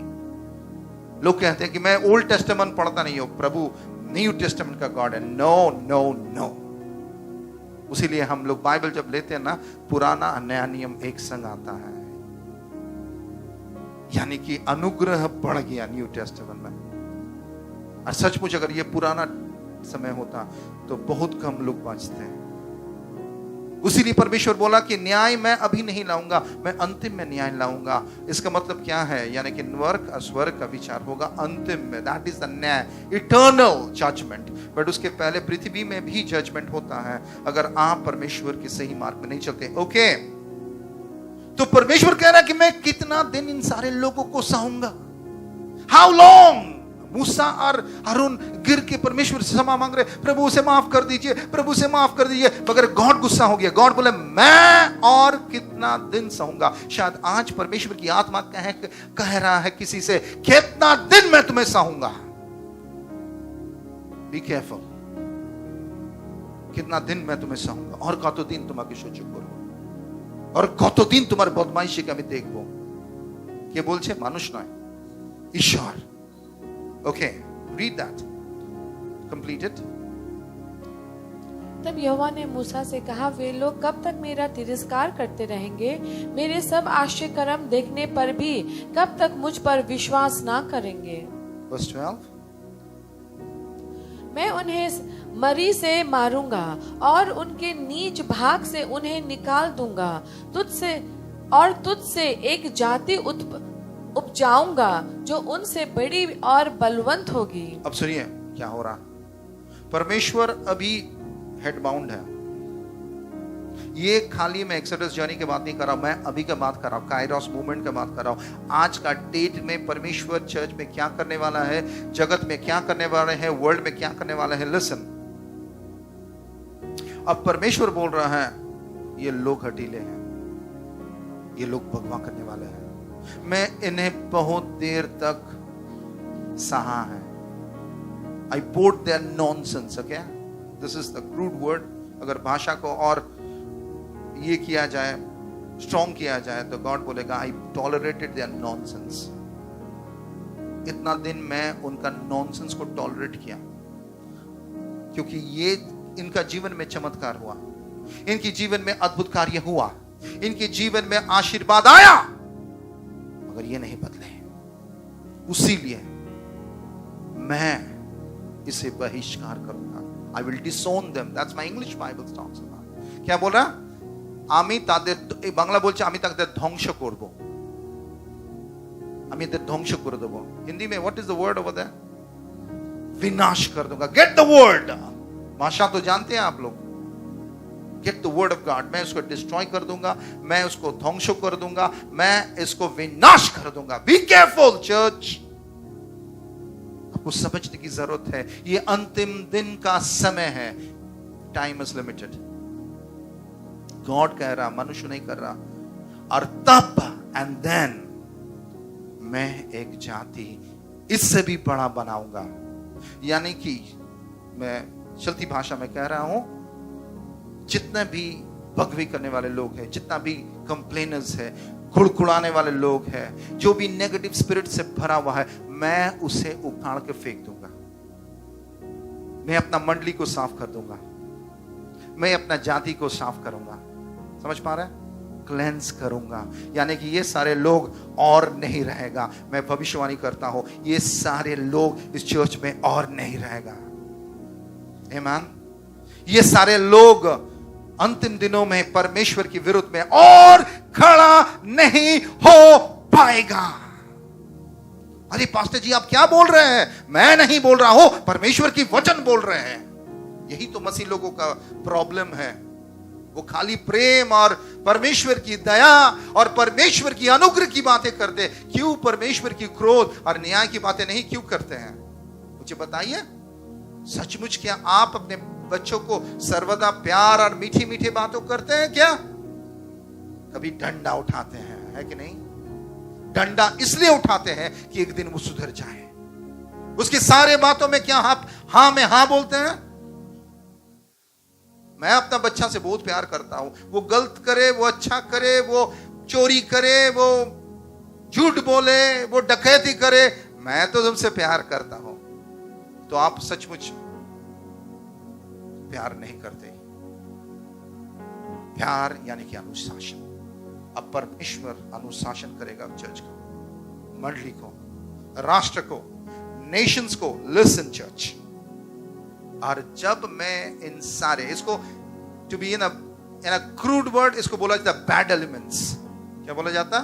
लोग कहते हैं कि मैं ओल्ड टेस्टामेंट पढ़ता नहीं हूं, प्रभु न्यू टेस्टामेंट का गॉड है। No no no. उसीलिए हम लोग बाइबल जब लेते हैं ना, पुराना और नया नियम एक संग आता है, यानी कि अनुग्रह बढ़ गया न्यू टेस्टामेंट में। और सचमुच अगर ये पुराना समय होता तो बहुत कम लोग बचते हैं। उसीलिए परमेश्वर बोला कि न्याय मैं अभी नहीं लाऊंगा, मैं अंतिम में न्याय लाऊंगा। इसका मतलब क्या है? यानी कि नरक और स्वर्ग का विचार होगा अंतिम में। दैट इज द न्याय, इटर्नल जजमेंट। बट उसके पहले पृथ्वी में भी जजमेंट होता है अगर आप परमेश्वर के सही मार्ग में नहीं चलते। ओके, तो परमेश्वर कह रहा है कि मैं कितना दिन इन सारे लोगों को सहूंगा? How long? मूसा और हारून गिर के परमेश्वर से क्षमा मांग रहे, प्रभु उसे माफ कर दीजिए, प्रभु से माफ कर दीजिए, मगर गॉड गुस्सा हो गया। गॉड बोले मैं और कितना दिन सहूंगा? शायद आज परमेश्वर की आत्मा कह रहा है किसी से, कितना दिन मैं तुम्हें सहूंगा? Be careful. कितना दिन मैं तुम्हें सहूंगा? और कतदिन তোমাকে সহ্য করব, और কতদিন তোমার বদমাইশিকে আমি দেখব? কে বলছে? মানুষ নয়, ঈশ্বর। Okay, read that. Complete it. तब यहोवा ने मूसा से कहा, वे लोग कब तक मेरा तिरस्कार करते रहेंगे? मेरे सब आश्चर्य कर्म देखने पर भी कब तक मुझ पर विश्वास ना करेंगे? Verse 12. मैं उन्हें मरी से मारूंगा और उनके नीच भाग से उन्हें निकाल दूंगा। तुझसे एक जाति उपजाऊंगा जो उनसे बड़ी और बलवंत होगी। अब सुनिए क्या हो रहा। परमेश्वर अभी हेड बाउंड है। ये खाली मैं एक्सोडस जर्नी की बात नहीं कर रहा, मैं अभी का बात कर रहा हूं, काइरोस मूवमेंट का बात कर रहा हूं। आज का डेट में परमेश्वर चर्च में क्या करने वाला है, जगत में क्या करने वाले हैं, वर्ल्ड में क्या करने वाला है। लिसन, अब परमेश्वर बोल रहा है ये लोग हठीले हैं, ये लोग भगवा करने वाले हैं, मैं इन्हें बहुत देर तक सहा है। I bore their nonsense, okay? This is the crude word. अगर भाषा को और ये किया जाए, स्ट्रॉन्ग किया जाए, तो गॉड बोलेगा I tolerated their nonsense. इतना दिन मैं उनका नॉनसेंस को टॉलरेट किया, क्योंकि ये इनका जीवन में चमत्कार हुआ, इनके जीवन में अद्भुत कार्य हुआ, इनके जीवन में आशीर्वाद आया, मगर ये नहीं बदले। उसीलिए मैं इसे बहिष्कार करूंगा। I will disown them. That's my English Bible talks about. क्या बोल रहा? আমি তাদের, বাংলা বলছে আমি তাদের ধ্বংস করব, আমি এদের ধ্বংস করে দেব। हिंदी में what is the word over there? विनाश कर दूंगा। Get the word. भाषा तो जानते हैं आप लोग। Get the word of God. मैं उसको डिस्ट्रॉय कर दूंगा, मैं उसको ध्वंस कर दूंगा, मैं इसको विनाश कर दूंगा। Be careful, church. आपको समझने की जरूरत है, ये अंतिम दिन का समय है। Time is limited. गॉड कह रहा, मनुष्य नहीं कर रहा। और तब एंड देन मैं एक जाति इससे भी बड़ा बनाऊंगा। यानी कि मैं चलती भाषा में कह रहा हूं, जितने भी बगवी करने वाले लोग हैं, जितना भी कंप्लेनर्स है, कुड़कुड़ाने वाले लोग हैं, जो भी नेगेटिव स्पिरिट से भरा हुआ है, मैं उसे उखाड़ के फेंक दूंगा। मैं अपना मंडली को साफ कर दूंगा, मैं अपना जाति को साफ करूंगा। समझ पा रहे हैं? क्लेंस करूंगा, यानी कि ये सारे लोग और नहीं रहेगा। मैं भविष्यवाणी करता हूं, ये सारे लोग इस चर्च में और नहीं रहेगा। आमीन। ये सारे लोग अंतिम दिनों में परमेश्वर के विरुद्ध में और खड़ा नहीं हो पाएगा। अरे पास्टर जी आप क्या बोल रहे हैं? मैं नहीं बोल रहा हूं, परमेश्वर की वचन बोल रहे हैं। यही तो मसीह लोगों का प्रॉब्लम है। वो खाली प्रेम और परमेश्वर की दया और परमेश्वर की अनुग्रह की बातें करते, क्यों परमेश्वर की क्रोध और न्याय की बातें नहीं क्यों करते हैं? मुझे बताइए, सचमुच क्या आप अपने बच्चों को सर्वदा प्यार और मीठी मीठी बातों करते हैं क्या? कभी डंडा उठाते हैं, है कि नहीं? डंडा इसलिए उठाते हैं कि एक दिन वो सुधर जाए। उसकी सारे बातों में क्या आप हां में हां बोलते हैं? मैं अपना बच्चा से बहुत प्यार करता हूं, वो गलत करे, वो अच्छा करे, वो चोरी करे, वो झूठ बोले, वो डकैती करे, मैं तो तुमसे प्यार करता हूं। तो आप सचमुच प्यार नहीं करते। प्यार यानी कि अनुशासन। अब परमेश्वर अनुशासन करेगा चर्च को, मंडली को, राष्ट्र को, नेशंस को। लिसन चर्च, और जब मैं इन सारे, इसको to be in a crude word, इसको बोला जाता है बैड एलिमेंट्स। क्या बोला जाता?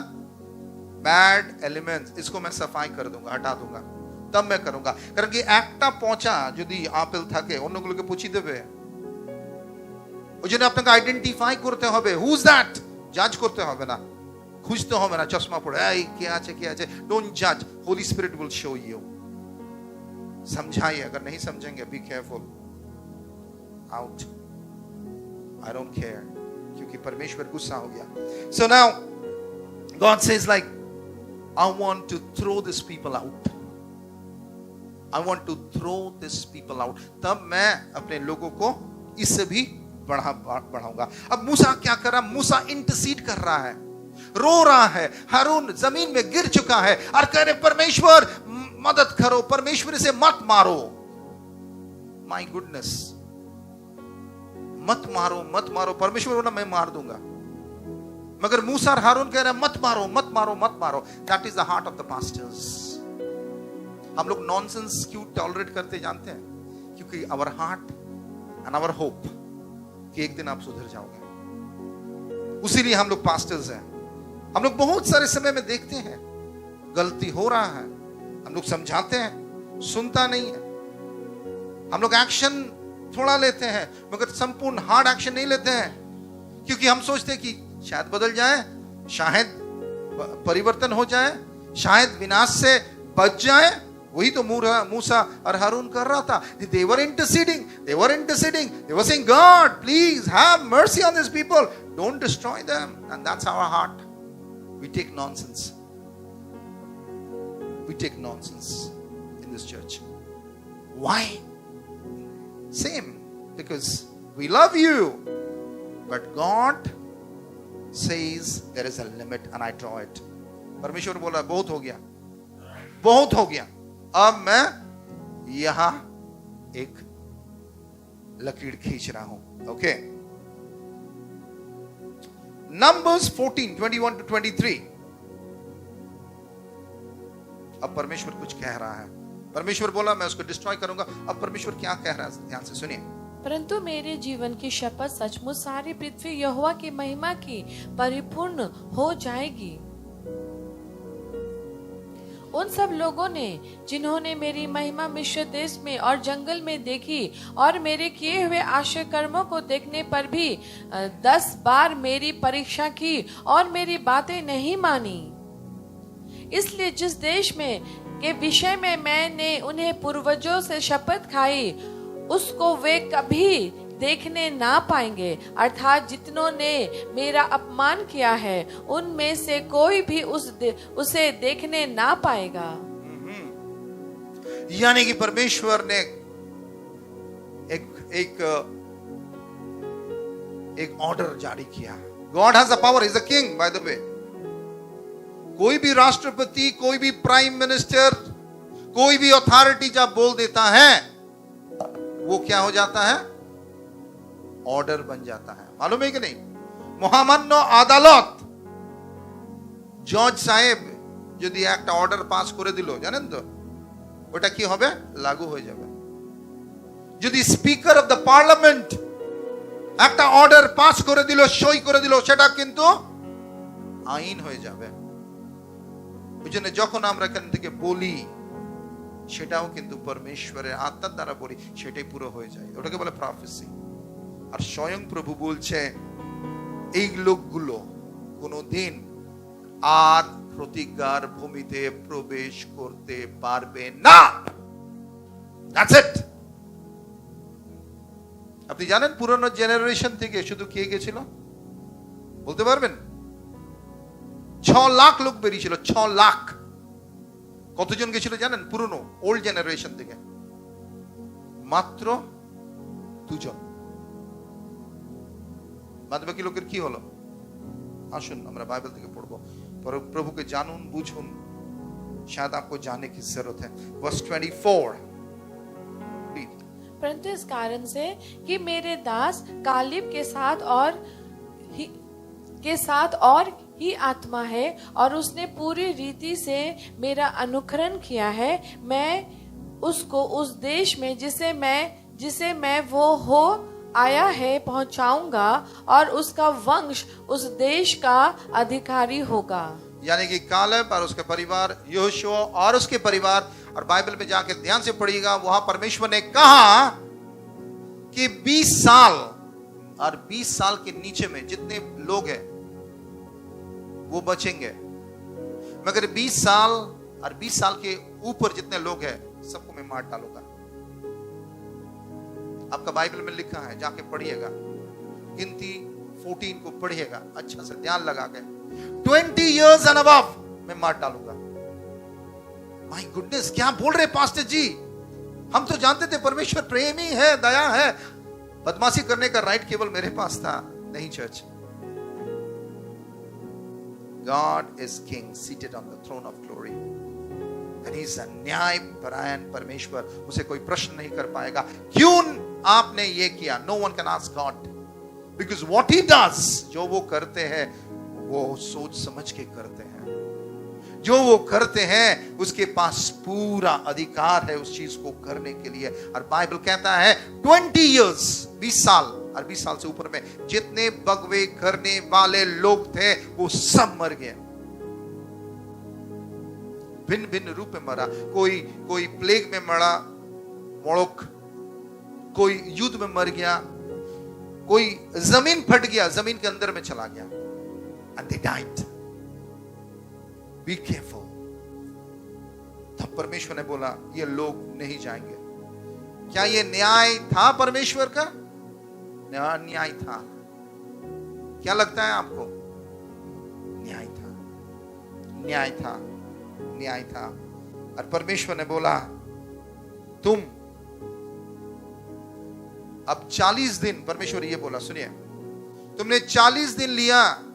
Bad elements. इसको मैं सफाई कर दूंगा, हटा दूंगा, तब मैं करूंगा। कारण कि একটা পচা যদি আপেল থাকে অন্যগুলোকে পচিয়ে দেবে, ওই জন্য আপনাকে আইডেন্টিফাই করতে হবে। Who is that? জাজ করতে হবে না, খুঁজতে হবে না চশমা পড়ে এই কে আছে কে আছে। ডোন্ট জাজ, holy spirit will show you. समझाइए, अगर नहीं समझेंगे be careful, out, I don't care, क्योंकि परमेश्वर गुस्सा हो गया। So now God says like, I want to throw this people out, I want to throw this people out. तब मैं अपने लोगों को इससे भी बढ़ाऊंगा। अब मूसा क्या कर रहा? मूसा इंटरसीड कर रहा है, रो रहा है। हारून जमीन में गिर चुका है और कह रहे परमेश्वर मदद करो, परमेश्वर से मत मारो। माय गुडनेस, मत मारो, मत मारो। परमेश्वर बोला मैं मार दूंगा, मगर मूसा और हारून कह रहे हैं मत मारो, मत मारो, मत मारो। That is the heart of the pastors. हम लोग नॉनसेंस क्यों टॉलरेट करते जानते हैं? क्योंकि our heart and our hope कि एक दिन आप सुधर जाओगे, उसीलिए हम लोग पास्टर्स हैं। हम लोग बहुत सारे समय में देखते हैं गलती हो रहा है, हम लोग समझाते हैं, सुनता नहीं है। हम लोग एक्शन थोड़ा लेते हैं, मगर संपूर्ण हार्ड एक्शन नहीं लेते हैं, क्योंकि हम सोचते हैं कि शायद बदल जाए, शायद परिवर्तन हो जाए, शायद विनाश से बच जाए। वही तो मूसा और हारून कर रहा था। They were interceding, they were interceding, they were saying, God, please have mercy on these people, don't destroy them. And that's our heart. We take nonsense. We take nonsense in this church. Why? Same, because we love you, but God says there is a limit and I draw it. परमेश्वर बोला बहुत हो गया, बहुत हो गया, अब मैं यहां एक लकीर खींच रहा हूं। Okay, numbers 14, 21 to 23। अब परमेश्वर कुछ कह रहा है। परमेश्वर बोला मैं उसको डिस्ट्रॉय करूंगा। अब परमेश्वर क्या कह रहा है, ध्यान से सुनिए। परंतु मेरे जीवन की शपथ सचमुच सारी पृथ्वी यहोवा की महिमा की परिपूर्ण हो जाएगी। उन सब लोगों ने जिन्होंने मेरी महिमा मिस्र देश में और जंगल में देखी और मेरे किए हुए आश्चर्य कर्मों को देखने पर भी 10 बार मेरी परीक्षा की और मेरी बातें नहीं मानी। इसलिए जिस देश में के विषय में मैंने उन्हें पूर्वजों से शपथ खाई, उसको वे कभी देखने ना पाएंगे। अर्थात जितनों ने मेरा अपमान किया है, उनमें से कोई भी उसे देखने ना पाएगा। यानी कि परमेश्वर ने एक ऑर्डर जारी किया। God has the power, is the king by the way. कोई भी राष्ट्रपति, कोई भी प्राइम मिनिस्टर, कोई भी अथॉरिटी जब बोल देता है, वो क्या हो जाता है? ऑर्डर बन जाता है। मालूम है कि नहीं? মহামান্য আদালত, জজ সাহেব যদি একটা অর্ডার পাস করে দিল, জানেন তো ওটা কি হবে? লাগু হয়ে যাবে। যদি স্পিকার অফ দ্য পার্লামেন্ট একটা অর্ডার পাস করে দিল, সই করে দিল, সেটা কিন্তু আইন হয়ে যাবে। ওই জন্য যখন আমরা এখান থেকে বলি, সেটাও কিন্তু পরমেশ্বরের আত্মার দ্বারা বলি, সেটাই পুরো হয়ে যায়। ওটাকে বলে প্রফেসি। আর স্বয়ং প্রভু বলছে এই লোকগুলো কোনোদিন আর প্রতিজ্ঞার ভূমিতে প্রবেশ করতে পারবে না। That's it. আপনি জানেন পুরনো জেনারেশন থেকে শুধু কে গেছিল বলতে পারবেন? 6 লাখ লোক বেরিয়েছিল, 6 লাখ। কতজন গেছিল জানেন পুরনো ওল্ড জেনারেশন থেকে? মাত্র 2 জন। বাদ বাকি লোকের কি হলো? আসুন আমরা বাইবেল থেকে পড়বো, প্রভুকে জানুন, বুঝুন, शायद आपको जानने की जरूरत है। वर्स 24 परंतु इस कारण से कि मेरे दास कालिब के साथ और ही आत्मा है और उसने पूरी रीति से मेरा अनुकरण किया है, मैं उसको उस देश में जिसे मैं वो हो आया है पहुंचाऊंगा और उसका वंश उस देश का अधिकारी होगा। यानी कि कालेब और उसके परिवार, यहोशुआ और उसके परिवार, और बाइबल में जाके ध्यान से पढ़िएगा, वहां परमेश्वर ने कहा कि 20 साल और 20 साल के नीचे में जितने लोग हैं वो बचेंगे, मगर 20 साल और 20 साल के ऊपर जितने लोग हैं सबको मैं मार डालूंगा। आपका बाइबल में लिखा है, जाके पढ़िएगा, गिनती 14 को पढ़िएगा अच्छा से ध्यान लगा के। 20 years and above मैं मार डालूंगा। माय गुडनेस, क्या बोल रहे पास्टर जी? हम तो जानते थे परमेश्वर प्रेमी है, दया है, बदमाशी करने का राइट केवल मेरे पास था। नहीं church, God is king seated on the throne of glory and he is a न्यायपरायण परमेश्वर, उसे कोई प्रश्न नहीं कर पाएगा क्यों आपने ये किया। No one can ask God because what he does, जो वो करते हैं वो सोच समझ के करते हैं, जो वो करते हैं उसके पास पूरा अधिकार है उस चीज को करने के लिए। और बाइबल कहता है 20 years 20 साल और 20 साल से ऊपर में जितने बगवे करने वाले लोग थे वो सब मर गए, भिन्न भिन्न रूप में मरा। कोई प्लेग में मरा, मोड़क, कोई युद्ध में मर गया, कोई जमीन फट गया, जमीन के अंदर में चला गया, and they died. Be careful. तब परमेश्वर ने बोला ये लोग नहीं जाएंगे। क्या ये न्याय था परमेश्वर का? न्याय था। क्या लगता है आपको? न्याय था, न्याय था, न्याय था। और परमेश्वर ने बोला तुम अब 40 दिन, परमेश्वर ये बोला, सुनिए, तुमने 40 दिन लिया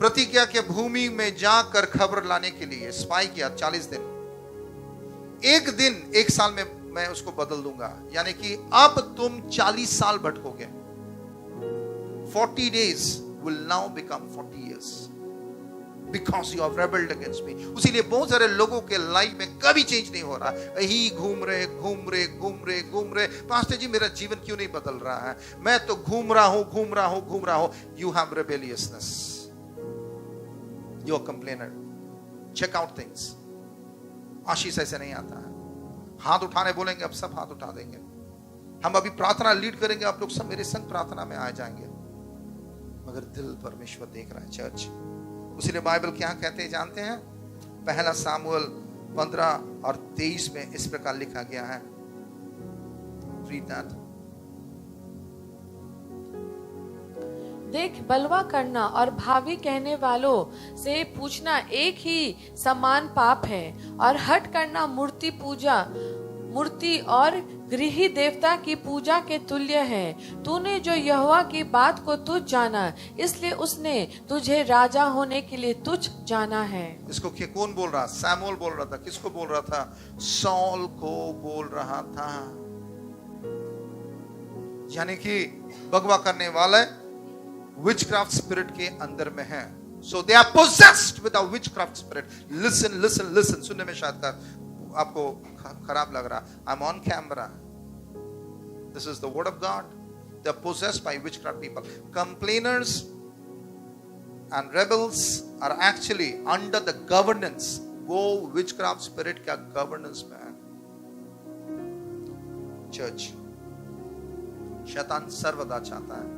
प्रतिज्ञा के भूमि में जाकर खबर लाने के लिए, स्पाई किया 40 दिन। एक दिन 1 साल में मैं उसको बदल दूंगा, यानी कि अब तुम 40 साल भटकोगे। 40 days will now become 40 years because you have rebelled against me। इसीलिए बहुत सारे लोगों के लाइफ में कभी चेंज नहीं हो रहा, यही घूम रहे। पास्टर जी मेरा जीवन क्यों नहीं बदल रहा है? मैं तो घूम रहा हूं। You have rebelliousness, you are complainer। check out things। आशीष ऐसे नहीं आता है। हाथ उठाने बोलेंगे, अब सब हाथ उठा देंगे। हम अभी प्रार्थना लीड करेंगे, आप लोग सब मेरे संग प्रार्थना में आ जाएंगे, मगर दिल परमेश्वर देख रहा है चर्च। उसीलिए बाइबल क्या कहते हैं जानते हैं? पहला सामुएल 15 और 23 में इस प्रकार लिखा गया है। Read that। देख, बलवा करना और भावी कहने वालों से पूछना एक ही समान पाप है, और हट करना मूर्ति और गृही देवता की पूजा के तुल्य है। तूने जो यहोवा की बात को तुझ जाना, इसलिए उसने तुझे राजा होने के लिए तुझ जाना है। इसको कौन बोल रहा? सैमुएल बोल रहा था। किसको बोल रहा था? सॉल को बोल रहा था। यानी कि भगवा करने वाले witchcraft spirit के अंदर में है। So they are possessed with a witchcraft spirit। Listen। सुनने में शायद आपको खराब लग रहा। I'm on camera। This is the word of God। They are possessed by witchcraft people। Complainers and rebels are actually under the governance, वो witchcraft spirit का governance में है। Church, शैतान सर्वदा चाहता है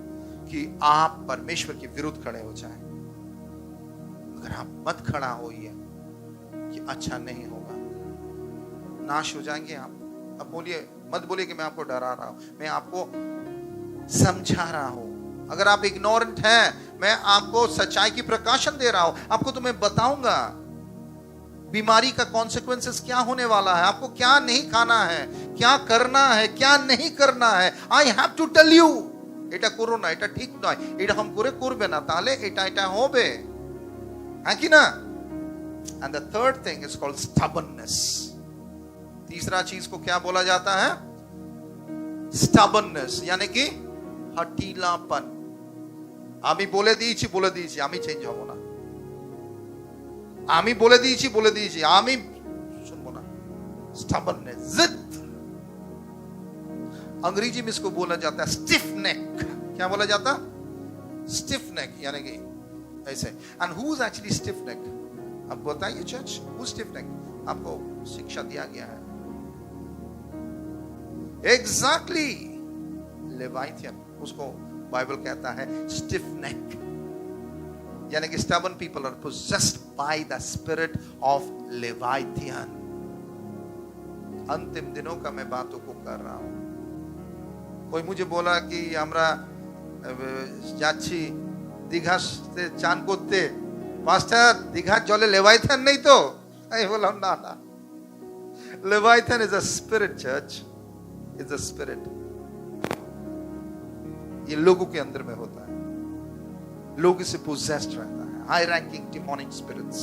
कि आप परमेश्वर के विरुद्ध खड़े हो जाएं। अगर आप मत खड़ा होइए कि अच्छा नहीं होगा, नाश हो जाएंगे आप। अब बोलिए, मत बोलिए कि मैं आपको डरा रहा हूं, मैं आपको समझा रहा हूं। अगर आप इग्नोरेंट हैं, मैं आपको सच्चाई की प्रकाशन दे रहा हूं, आपको तो मैं बताऊंगा बीमारी का कॉन्सिक्वेंसेस क्या होने वाला है, आपको क्या नहीं खाना है, क्या करना है, क्या नहीं करना है। I have to tell you, এটা করো না, এটা ঠিক নয়, এটা हम করে করবে না, তাহলে এটা এটা হবে, है कि ना। And the third thing is called stubbornness. तीसरा चीज को क्या बोला जाता है? stubbornness, यानी कि हठीलापन। আমি বলে দিয়েছি আমি চেঞ্জ হব না, আমি বলে দিয়েছি আমি শুনবো না। stubbornness, जिद। अंग्रेजी में इसको बोला जाता है स्टिफ नेक। क्या बोला जाता? स्टिफ नेक, यानी कि ऐसे। And who is actually stiff neck? अब बताइए चर्च, हु स्टिफ नेक? आपको शिक्षा दिया गया है एग्जैक्टली लेवाइथियन, उसको बाइबल कहता है स्टिफ नेक, यानी कि stubborn people are possessed by the spirit of Leviathan। अंतिम दिनों का मैं बातों को कर रहा हूं। कोई मुझे बोला कि আমরা যাচ্ছি দীঘাতে চান করতে, মাস্টার দীঘার জলে লেভাইথান নেই তো? আমি বললাম না না, Leviathan is a spirit church, is a spirit. ये लोगों के अंदर में होता है, लोग इससे पोजेस्ड रहता है। High ranking demonic spirits,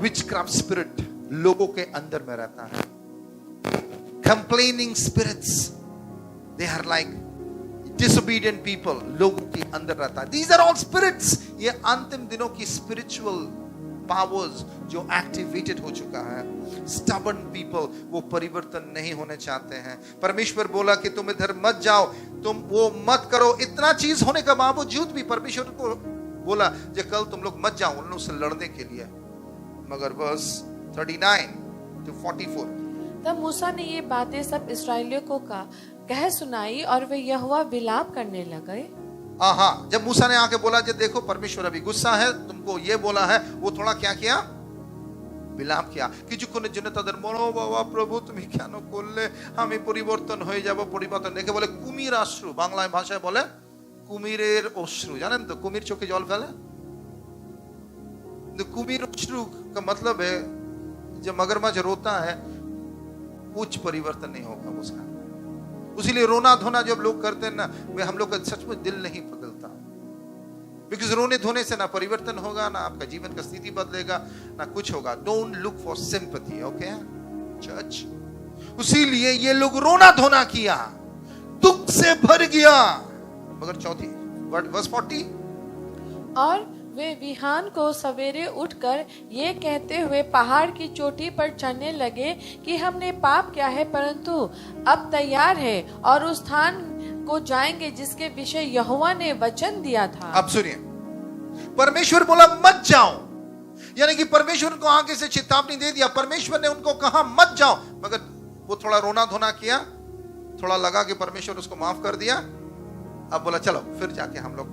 witchcraft spirit लोगों के अंदर में रहता है। Complaining spirits, they are like disobedient people, लोगों के अंदर रहता है। These are all spirits। ये अंतिम दिनों की spiritual powers जो activated हो चुका है। stubborn people, वो परिवर्तन नहीं होने चाहते हैं। परमेश्वर बोला कि तुम इधर मत जाओ, तुम वो मत करो। इतना चीज होने के बावजूद भी परमेश्वर को बोला कि कल तुम लोग मत जाओ उन लोगों से लड़ने के लिए। मगर वर्स 39 to 44, तब मूसा ने ये बातें सब इस्राएलियों को कह सुनाई और वे यहोवा विलाप करने लगे। हाँ, जब मूसा ने आके बोला, जब देखो परमेश्वर अभी गुस्सा है, तुमको ये बोला है, वो थोड़ा क्या किया? বিলাপ কিয়া। কিছুক্ষণের জন্য তাদের মনে, ও বাবা প্রভু তুমি কেন করলে, আমি পরিবর্তন হয়ে যাব। পরিবর্তন দেখে বলে কুমির অশ্রু, বাংলা ভাষায় বলে কুমিরের অশ্রু। জানেন তো কুমির চোখে জল ফেলে? कुमीर अश्रु का मतलब है जब मगरमच्छ रोता है कुछ परिवर्तन नहीं होगा उसका। उसीलिए रोना धोना जब लोग करते हैं ना, वे हम लोग का सचमुच दिल नहीं बदलता। बिकॉज रोने धोने से ना परिवर्तन होगा, ना आपका जीवन का स्थिति बदलेगा, ना कुछ होगा। Don't look for sympathy, okay church. उसीलिए ये लोग रोना धोना किया, दुख से भर गया। मगर चौथी वर्स 40, और वे बिहान को सवेरे उठकर ये कहते हुए पहाड़ की चोटी पर चढ़ने लगे कि हमने पाप किया है, परंतु अब तैयार है और उस स्थान को जाएंगे जिसके विषय यहोवा ने वचन दिया था। अब सुनिए, परमेश्वर बोला मत जाओ, यानी कि परमेश्वर को आगे से चेतावनी दे दिया। परमेश्वर ने उनको कहा मत जाओ, मगर वो थोड़ा रोना धोना किया, थोड़ा लगा कि परमेश्वर उसको माफ कर दिया। अब बोला चलो फिर जाके हम लोग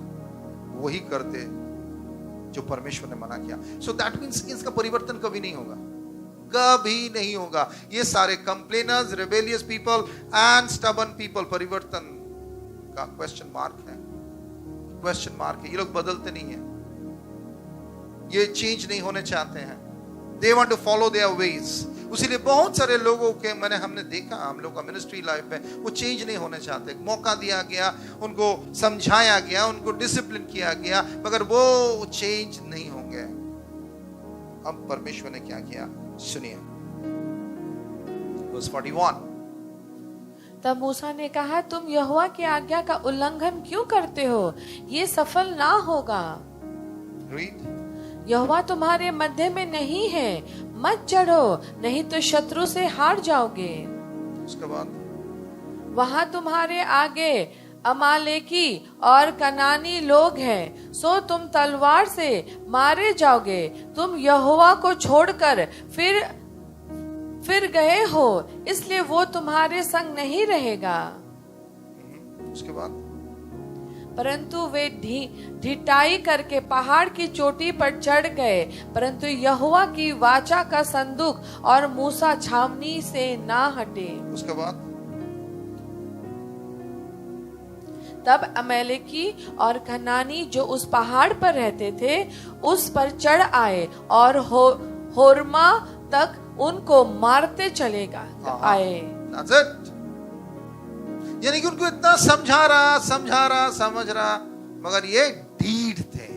वही करते जो परमेश्वर ने मना किया। सो दैट मीन्स इसका परिवर्तन कभी नहीं होगा, कभी नहीं होगा। ये सारे complainers, rebellious people and stubborn people, परिवर्तन का क्वेश्चन मार्क है, क्वेश्चन मार्क है। ये लोग बदलते नहीं है, ये चेंज नहीं होने चाहते हैं। They want to follow their ways. उसीलिए बहुत सारे लोगों के हमने देखा हम लोग का मिनिस्ट्री लाइफ में, वो चेंज नहीं होने चाहते। मौका दिया गया, उनको समझाया गया, उनको डिसिप्लिन किया गया, मगर वो चेंज नहीं होंगे। अब परमेश्वर ने क्या किया सुनिए, वर्स 41। तब मूसा ने कहा, तुम यहोवा की आज्ञा का उल्लंघन क्यों करते हो? ये सफल ना होगा। रीड। यहोवा तुम्हारे मध्य में नहीं है, मत चढ़ो, नहीं तो शत्रु से हार जाओगे। उसके बाद वहां तुम्हारे आगे अमालेकी और कनानी लोग हैं, सो तुम तलवार से मारे जाओगे। तुम यहोवा को छोड़कर फिर गए हो, इसलिए वो तुम्हारे संग नहीं रहेगा। उसके बाद परंतु वे ढिठाई करके पहाड़ की चोटी पर चढ़ गए, परंतु यहोवा की वाचा का संदूक और मूसा छावनी से ना हटे। उसके बाद तब अमेलेकी और कनानी जो उस पहाड़ पर रहते थे उस पर चढ़ आए और होर्मा तक उनको मारते चलेगा आए। That's it. यानी कि उनको इतना समझा रहा समझ रहा, मगर ये ढीठ थे,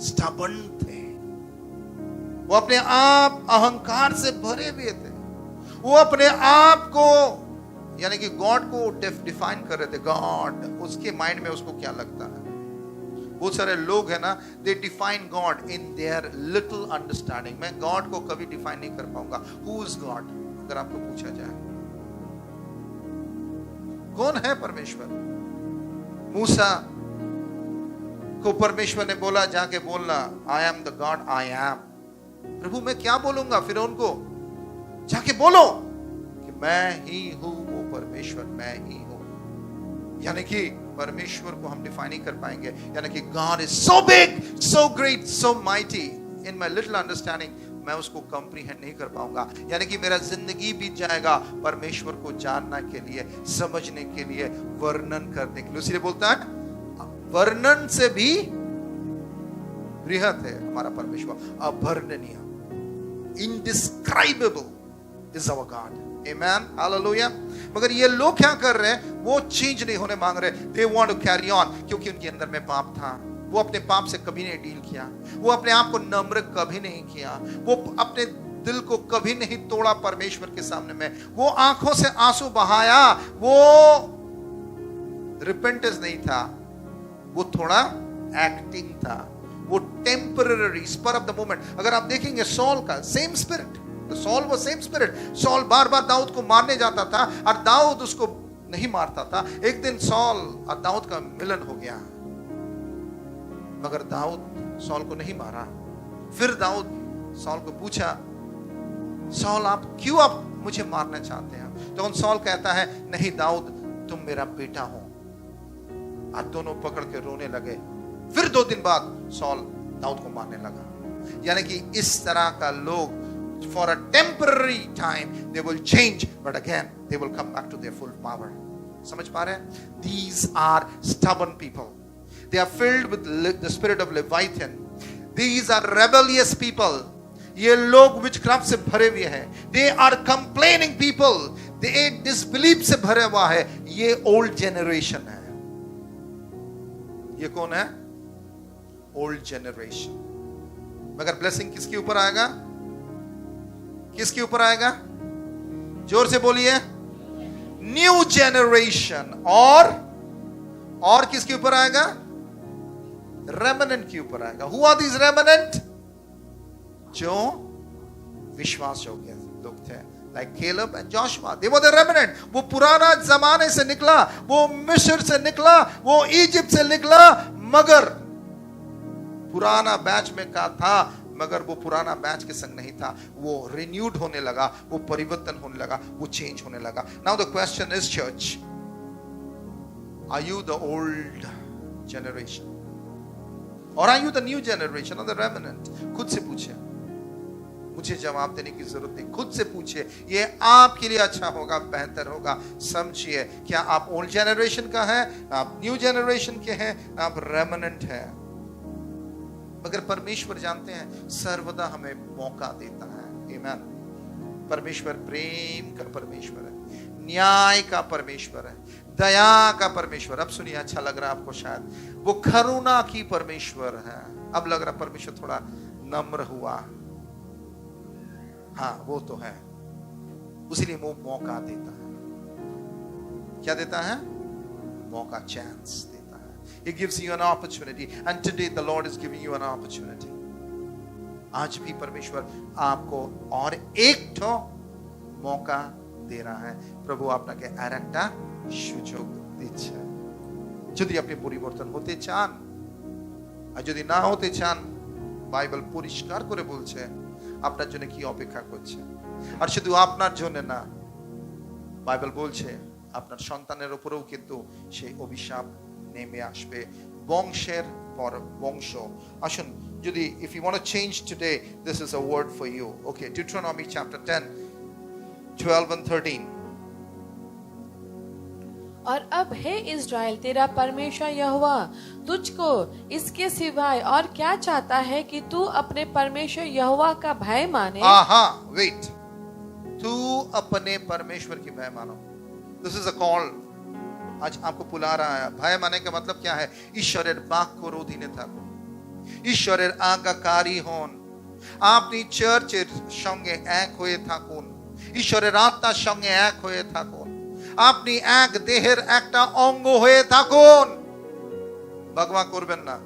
स्टबर्न थे, वो अपने आप अहंकार से भरे हुए थे, वो अपने आप को यानी कि गॉड को डिफाइन कर रहे थे। गॉड उसके माइंड में उसको क्या लगता है। बहुत सारे लोग है ना, दे define God in their little understanding. मैं गॉड को कभी डिफाइन नहीं कर पाऊंगा। हु इज गॉड, अगर आपको पूछा जाए कौन है परमेश्वर। मूसा को परमेश्वर ने बोला जाके बोलना, I am the God I am. प्रभु मैं क्या बोलूंगा फिर उनको, जाके बोलो कि मैं ही हूं, वो परमेश्वर मैं ही हूं। यानी कि परमेश्वर को हम डिफाइन नहीं कर पाएंगे। यानी कि God is so big, so great, so mighty, in my little understanding मैं उसको कंप्रीहेंड नहीं कर पाऊंगा। यानी कि मेरा जिंदगी बीत जाएगा परमेश्वर को जानने के लिए, समझने के लिए, वर्णन करने के लिए। इसलिए बोलता है वर्णन से भी बृहत है हमारा परमेश्वर, अवर्णनीय, indescribable is our God. Amen, hallelujah. मगर ये लोग क्या कर रहे हैं, वो चेंज नहीं होने मांग रहे। They want to carry on, क्योंकि उनके अंदर में पाप था। वो अपने पाप से कभी नहीं डील किया, वो अपने आप को नम्र कभी नहीं किया, वो अपने दिल को कभी नहीं तोड़ा परमेश्वर के सामने में। वो आंखों से आंसू बहाया, वो रिपेंटेंस नहीं था, वो थोड़ा एक्टिंग था, वो temporary, spur of the moment. अगर आप देखेंगे सॉल का सेम स्पिरिट, सॉल वो सेम स्पिरिट। सॉल बार बार दाऊद को मारने जाता था और दाऊद उसको नहीं मारता था। एक दिन सॉल और दाऊद का मिलन हो गया, मगर दाऊद सॉल को नहीं मारा। फिर दाऊद सॉल को पूछा, सॉल आप क्यों मुझे मारना चाहते हैं? तो सॉल कहता है, नहीं दाऊद तुम मेरा बेटा हो। और दोनों पकड़ के रोने लगे। फिर 2 दिन बाद सॉल दाऊद को मारने लगा। यानी कि इस तरह का लोग for a temporary time they will change, but again they will come back to their full power. समझ पा रहे हैं? These are stubborn people. They are filled with the spirit of Leviathan. These are rebellious people. ये लोग witchcraft से भरे हुए हैं। They are complaining people. They disbelief से भरे हुआ है। ये old generation है। ये कौन है? Old generation. मगर blessing किसके ऊपर आएगा? किसके ऊपर आएगा? जोर से बोलिए। New generation. और किसके ऊपर आएगा? रेमनेंट के ऊपर आएगा। Who are these remnant? जो विश्वास योग्य लोग थे, like Caleb and Joshua, they were the remnant. वो पुराना जमाने से निकला, वो मिस्र से निकला, वो इजिप्ट से निकला, मगर पुराना बैच में का था, मगर वो पुराना बैच के संग नहीं था। वो रिन्यूड होने लगा, वो परिवर्तन होने लगा, वो चेंज होने लगा। Now the question is church, are you the old generation और are you the new generation of the remnant? खुद से पूछे, मुझे जवाब देने की जरूरत नहीं। खुद से पूछिए, ये आपके लिए अच्छा होगा, बेहतर होगा। समझिए, क्या आप ओल्ड जनरेशन का है, आप न्यू जनरेशन के हैं, आप रेमनेंट है? मगर परमेश्वर जानते हैं सर्वदा हमें मौका देता है। आमीन। परमेश्वर प्रेम का परमेश्वर है, न्याय का परमेश्वर है, दया का परमेश्वर। अब सुनिए, अच्छा लग रहा है आपको शायद, वो करुणा की परमेश्वर है। अब लग रहा परमेश्वर थोड़ा नम्र हुआ। हाँ वो तो है, उसीलिए वो मौका देता है। क्या देता है? मौका, चांस देता है। He gives you an opportunity, and today the Lord is giving you an opportunity. आज भी परमेश्वर आपको और एक ठो मौका दे रहा है। प्रभु আপনাকে আরেকটা সুযোগ দিচ্ছে। যদি আপনি পরিবর্তন হতে চান, আর যদি না হতে চান, বাইবেল পরিষ্কার করে বলছে আপনার জন্য কি অপেক্ষা করছে। আর শুধু আপনার জন্য না, বাইবেল বলছে আপনার সন্তানের উপরেও কিন্তু সেই অভিশাপ নেমে আসবে বংশের পর বংশ। আসুন যদি if you want to change today, this is a word for you. Okay, Deuteronomy chapter 10, 12 and 13. और अब हे इज़राइल, तेरा परमेश्वर यहोवा तुझको इसके सिवाय और क्या चाहता है कि तू अपने परमेश्वर यहोवा का भय माने। वेट, तू अपने परमेश्वर की भय मानो। This is a call. आज आपको बुला रहा है। भय माने का मतलब क्या है? ঈশ্বরের বাক্যর অধীনে থাকুন, ঈশ্বরের আজ্ঞাকারী হন, আপনি চার্চের সঙ্গে এক হয়ে থাকুন, ঈশ্বরের আত্মার সঙ্গে এক হয়ে থাকুন, আপনি এক দেহের একটা অঙ্গ হয়ে থাকুন। বাগবা করবেন না।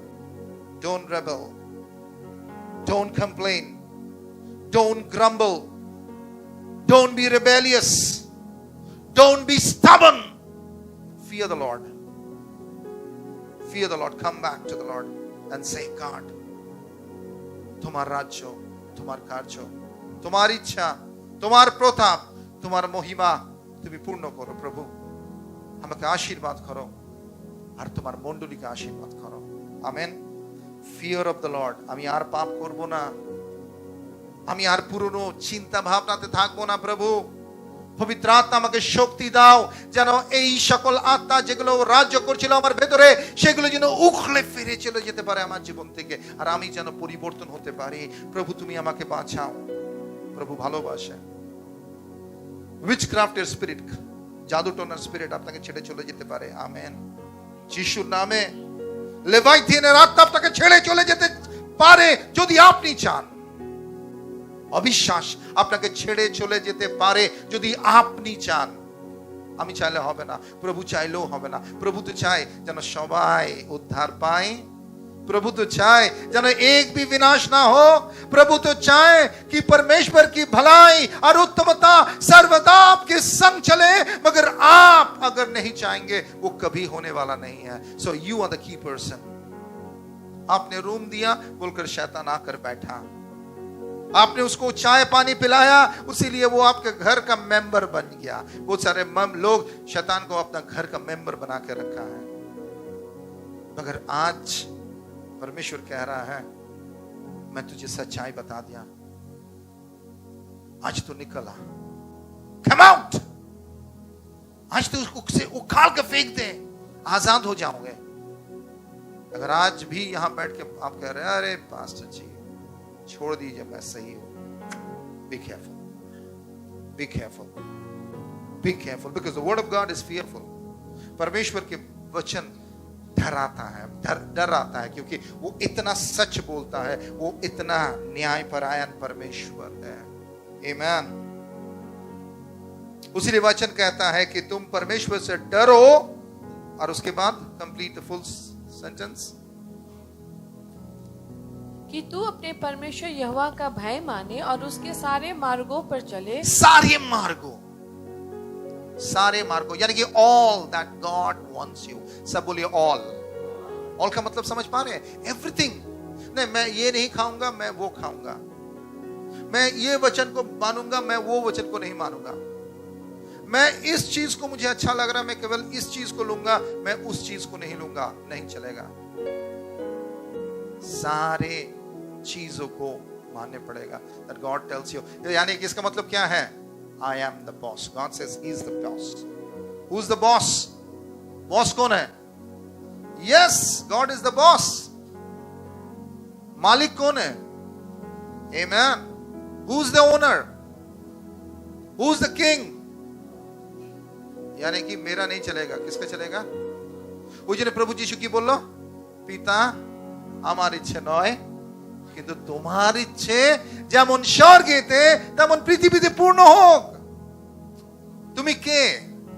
Don't rebel, don't complain, don't grumble, don't be rebellious, don't be stubborn. Fear the Lord. Fear the Lord. Come back to the Lord and say, God, তোমার রাজ্য, তোমার কার্য, তোমার ইচ্ছা, তোমার প্রতাপ, তোমার মহিমা তুমি পূর্ণ করো প্রভু। আমাকে আশীর্বাদ করো আর তোমার মণ্ডলীকে আশীর্বাদ করো। Amen. Fear of the Lord. আমি আর পাপ করব না, আমি আর পুরনো চিন্তা ভাবনাতে থাকবো না প্রভু। পবিত্র আত্মা আমাকে শক্তি দাও যেন এই সকল আত্মা যেগুলো রাজ্য করছিল আমার ভেতরে সেগুলো যেন উখলে ফিরে চলে যেতে পারে আমার জীবন থেকে, আর আমি যেন পরিবর্তন হতে পারি। প্রভু তুমি আমাকে বাঁচাও। প্রভু ভালোবাসে। উইচক্রাফটের স্পিরিট, জাদুটোনার স্পিরিট আপনাকে ছেড়ে চলে যেতে পারে। আমেন। যিশুর নামে লেভাইথিনের আত্মা আপনাকে ছেড়ে চলে যেতে পারে যদি আপনি চান। অবিশ্বাস আপনাকে ছেড়ে চলে যেতে পারে যদি আপনি চান। আমি চাইলে হবে না, প্রভু চাইলেও হবে না। প্রভু তো চায় যেন সবাই উদ্ধার পায়। प्रभु तो चाहे जन एक भी विनाश ना हो। प्रभु तो चाहे कि परमेश्वर की भलाई और उत्तमता सर्वदा आपके संग चले, मगर आप अगर नहीं चाहेंगे वो कभी होने वाला नहीं है। So you are the key person. आपने रूम दिया बोलकर शैतान आकर बैठा, आपने उसको चाय पानी पिलाया उसीलिए वो आपके घर का मेंबर बन गया। बहुत सारे लोग शैतान को अपना घर का मेंबर बना के रखा है, मगर आज परमेश्वर कह रहा है मैं तुझे सच्चाई बता दिया, आज तो निकला, कम आउट। आज तो उसको से उखाड़ के फेंक दे, आजाद हो जाओगे। अगर आज भी यहां बैठ के आप कह रहे हैं अरे पास्टर जी छोड़ दीजिए मैं सही हूं, be careful, be careful, be careful, because the word of God is fearful. परमेश्वर के वचन डराता है, डर आता है, क्योंकि वो इतना सच बोलता है, वो इतना न्यायपरायण परमेश्वर है। आमीन। उसी वचन कहता है कि तुम परमेश्वर से डरो, और उसके बाद कंप्लीट द फुल सेंटेंस, कि तू अपने परमेश्वर यहोवा का भय माने और उसके सारे मार्गों पर चले। सारे मार्गों, सारे मार्गों यानी कि all that God wants you. सब बोलिए ऑल। ऑल का मतलब समझ पा रहे हैं? एवरीथिंग। नहीं मैं ये नहीं खाऊंगा, मैं वो खाऊंगा, मैं ये वचन को मानूंगा, मैं वो वचन को नहीं मानूंगा, मैं इस चीज को मुझे अच्छा लग रहा है, मैं केवल इस चीज को लूंगा, मैं उस चीज को नहीं लूंगा, नहीं चलेगा। सारे चीजों को मानने पड़ेगा। That God tells you, यानी कि इसका मतलब क्या है? I am the boss. God says He is the boss. Who's the boss? Boss कौन है? Yes, God is the boss. मालिक कौन है? Amen. Who's the owner? Who's the king? यानी कि मेरा नहीं चलेगा, किसका चलेगा? ওই জন্য প্রভু যিশু কি বলল? পিতা আমার ইচ্ছে নয় কিন্তু তোমার ইচ্ছে যেমন স্বর্গেতে তেমন পৃথিবীতে পূর্ণ হোক। তুমি কে?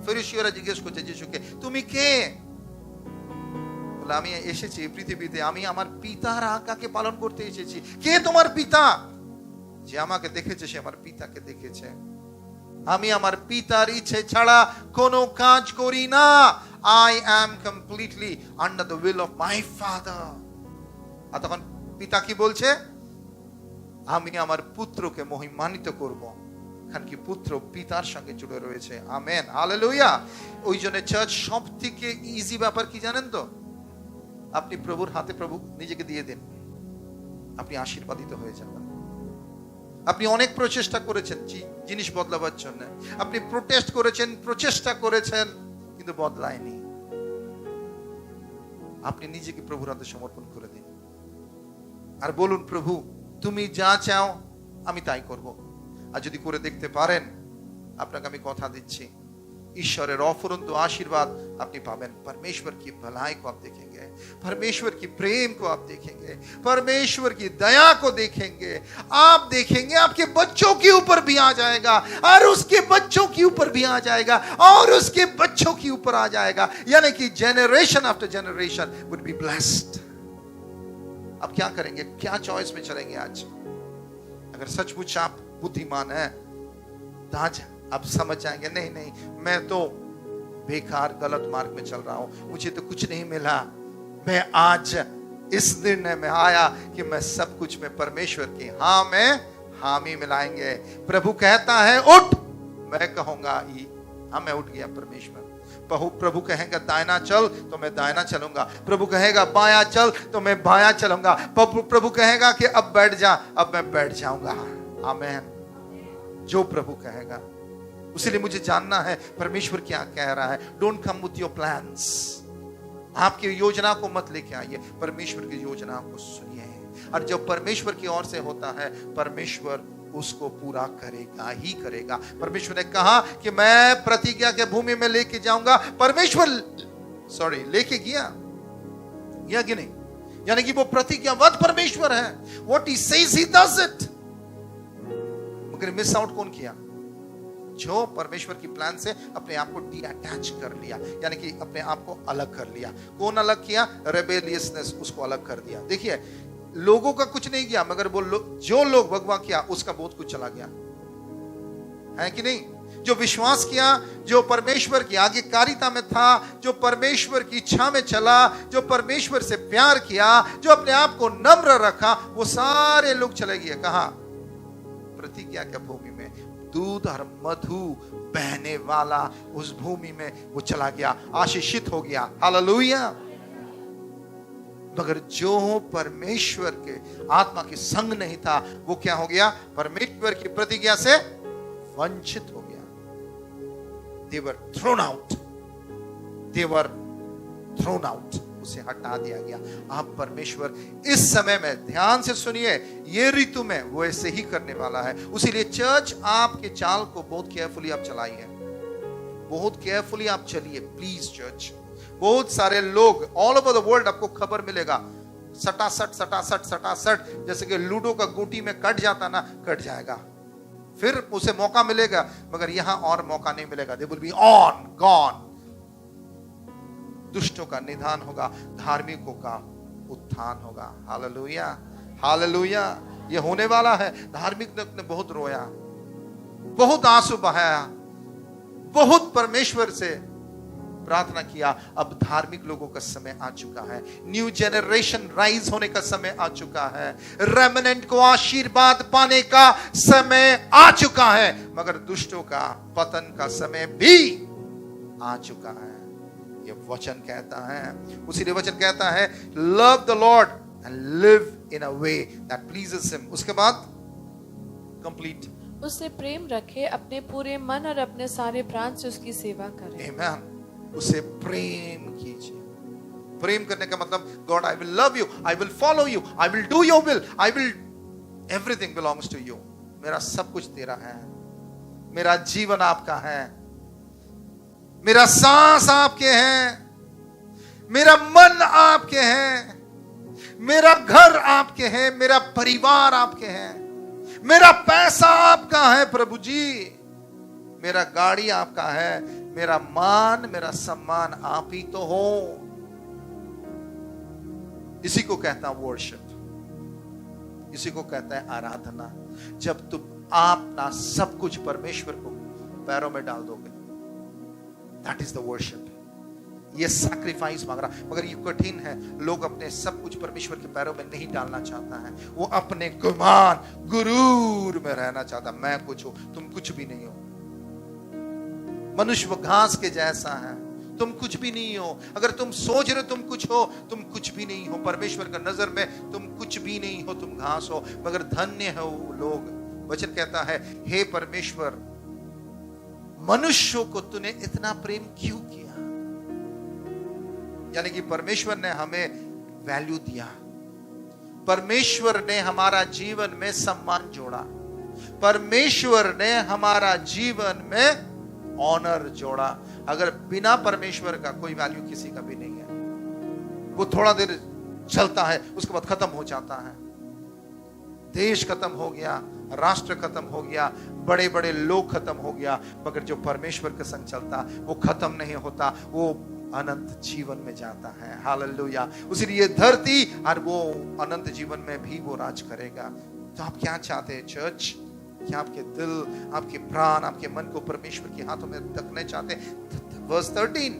ফরিসীয়রা জিজ্ঞেস করছে যিশুকে তুমি কে? বলে আমি এসেছি পৃথিবীতে, আমি আমার পিতার আজ্ঞাকে পালন করতে এসেছি। কে তোমার পিতা? যে আমাকে দেখেছে সে আমার পিতাকে দেখেছে। আমি আমার পিতার ইচ্ছে ছাড়া কোনো কাজ করি না। I am completely under the will of my father. আর তখন পিতা কি বলছে? আমি আমার পুত্রকে মহিমান্বিত করব, খান কি পুত্র পিতার সঙ্গে জুড়ে রয়েছে। Amen, hallelujah. ওই জন্য চার্চ সব থেকে ইজি ব্যাপার কি জানেন তো? আপনি প্রভুর হাতে প্রভু নিজেকে দিয়ে দিন, আপনি আশীর্বাদিত হয়ে যাবেন। আপনি অনেক প্রচেষ্টা করেছেন জিনিস বদলাবার জন্য, আপনি প্রোটেস্ট করেছেন, প্রচেষ্টা করেছেন, কিন্তু বদলায়নি। আপনি নিজেকে প্রভুর হাতে সমর্পণ করে দিন আর বলুন, প্রভু তুমি যা চাও আমি তাই করব। আর যদি করে দেখতে পারেন, আপনাকে আমি কথা দিচ্ছি ईश्वरेर अफुरंत आशीर्वाद आपनी पावें। परमेश्वर की भलाई को आप देखेंगे, परमेश्वर की प्रेम को आप देखेंगे, परमेश्वर की दया को देखेंगे। आप देखेंगे आपके बच्चों के ऊपर भी आ जाएगा और उसके बच्चों के ऊपर भी आ जाएगा और उसके बच्चों के ऊपर आ जाएगा, यानी कि generation after generation would be blessed. आप क्या करेंगे, क्या चॉइस में चलेंगे आज? अगर सचमुच आप बुद्धिमान है तो आज आप समझ जाएंगे, नहीं नहीं मैं तो बेकार गलत मार्ग में चल रहा हूं, मुझे तो कुछ नहीं मिला। मैं आज इस निर्णय में आया कि मैं सब कुछ में परमेश्वर की हाँ में हामी मिलाएंगे। प्रभु कहता है उठ, मैं कहूंगा हाँ मैं उठ गया परमेश्वर। प्रभु कहेगा दायना चल तो मैं दायना चलूंगा, प्रभु कहेगा बायां चल तो मैं बायां चलूंगा, प्रभु कहेगा कि अब बैठ जा, अब मैं बैठ जाऊंगा। आमीन। जो प्रभु कहेगा, इसलिए मुझे जानना है परमेश्वर क्या कह रहा है। Don't come with your plans, आपकी योजना को मत लेके आइए, परमेश्वर की योजना को सुनिए। और जब परमेश्वर की ओर से होता है, परमेश्वर उसको पूरा करेगा ही करेगा। परमेश्वर ने कहा कि मैं प्रतिज्ञा के भूमि में लेके जाऊंगा, परमेश्वर लेके गया कि नहीं, यानी कि वो प्रतिज्ञाबद्ध परमेश्वर है। What he says he does it. मगर मिस आउट कौन किया? जो परमेश्वर की प्लान से अपने आप को डिअटैच कर लिया, यानी कि अपने आप को अलग कर लिया। कौन अलग किया? रेबेलियसनेस, उसको अलग कर दिया। देखिए लोगों का कुछ नहीं किया, मगर वो जो लोग भगवा किया उसका बहुत कुछ चला गया, है कि नहीं? जो विश्वास किया, जो परमेश्वर की आज्ञाकारिता में था, जो परमेश्वर की इच्छा में चला, जो परमेश्वर से प्यार किया, जो अपने आप को नम्र रखा, वो सारे लोग चले गए। कहां? प्रतिज्ञा की भूमि में, दूध और मधु बहने वाला उस भूमि में वो चला गया, आशीषित हो गया। हालेलुया। मगर जो परमेश्वर के आत्मा के संग नहीं था, वो क्या हो गया? परमेश्वर की प्रतिज्ञा से वंचित हो गया। They were thrown out. They were thrown out. उसे हटा दिया गया। आप परमेश्वर इस समय में ध्यान से सुनिए, ये ऋतु में वो ऐसे ही करने वाला है। उसीलिए चर्च आपके चाल को बहुत केयरफुली आप चलाइए, बहुत केयरफुली आप चलिए प्लीज चर्च। बहुत सारे लोग ऑल ओवर द वर्ल्ड आपको खबर मिलेगा, सटासट सटासट सटासट, जैसे कि लूडो का गोटी में कट जाता ना, कट जाएगा, फिर उसे मौका मिलेगा, मगर यहां और मौका नहीं मिलेगा। They will be on gone. दुष्टों का निधान होगा, धार्मिकों का उत्थान होगा। Hallelujah, hallelujah. ये होने वाला है। धार्मिक ने बहुत रोया, बहुत आंसू बहाया, बहुत परमेश्वर से प्रार्थना किया। अब धार्मिक लोगों का समय आ चुका है, न्यू जनरेशन राइज होने का समय आ चुका है, रेमनेंट को आशीर्वाद पाने का समय आ चुका है, मगर दुष्टों का पतन का समय भी आ चुका है। ये वचन कहता है, उसी वचन कहता है love the Lord and live in a way that pleases him. उसके बाद कंप्लीट, उससे प्रेम रखे, अपने पूरे मन और अपने सारे प्राण से उसकी सेवा करें। आमीन। उसे प्रेम कीजिए। प्रेम करने का मतलब God I will love you, I will follow you, I will do your will, I will, everything belongs to you. मेरा सब कुछ तेरा है, मेरा जीवन आपका है, मेरा सांस आपके हैं, मेरा मन आपके हैं, मेरा घर आपके हैं, मेरा परिवार आपके हैं, मेरा पैसा आपका है प्रभु जी, मेरा गाड़ी आपका है, मेरा मान मेरा सम्मान आप ही तो हो। इसी को कहता है वर्शिप, इसी को कहता है आराधना। जब तुम अपना सब कुछ परमेश्वर को पैरों में डाल दोगे, दैट इज द वर्शिप। ये सैक्रिफाइस मांग रहा, मगर ये कठिन है। लोग अपने सब कुछ परमेश्वर के पैरों में नहीं डालना चाहता है, वो अपने गुमान गुरूर में रहना चाहता। मैं कुछ हूं, तुम कुछ भी नहीं हो। मनुष्य वो घास के जैसा है, तुम कुछ भी नहीं हो। अगर तुम सोच रहे हो तुम कुछ हो, तुम कुछ भी नहीं हो। परमेश्वर का नजर में तुम कुछ भी नहीं हो, तुम घास हो। मगर धन्य है वो लोग। वचन कहता है, हे परमेश्वर, मनुष्यों को तूने इतना प्रेम क्यों किया? यानी कि परमेश्वर ने हमें वैल्यू दिया, परमेश्वर ने हमारा जीवन में सम्मान जोड़ा, परमेश्वर ने हमारा जीवन में ऑनर जोड़ा। अगर बिना परमेश्वर का कोई वैल्यू किसी का भी नहीं है। वो थोड़ा देर चलता है, उसके बाद खत्म हो जाता है। देश खत्म हो गया, राष्ट्र खत्म हो गया, बड़े बड़े लोग खत्म हो गया, मगर जो परमेश्वर के संग चलता वो खत्म नहीं होता, वो अनंत जीवन में जाता है। हालेलुया। इसलिए धरती और वो अनंत जीवन में भी वो राज करेगा। तो आप क्या चाहते हैं चर्च? क्या आपके दिल, आपके प्राण, आपके मन को परमेश्वर के हाथों में रखने चाहते हैं? वर्स 13,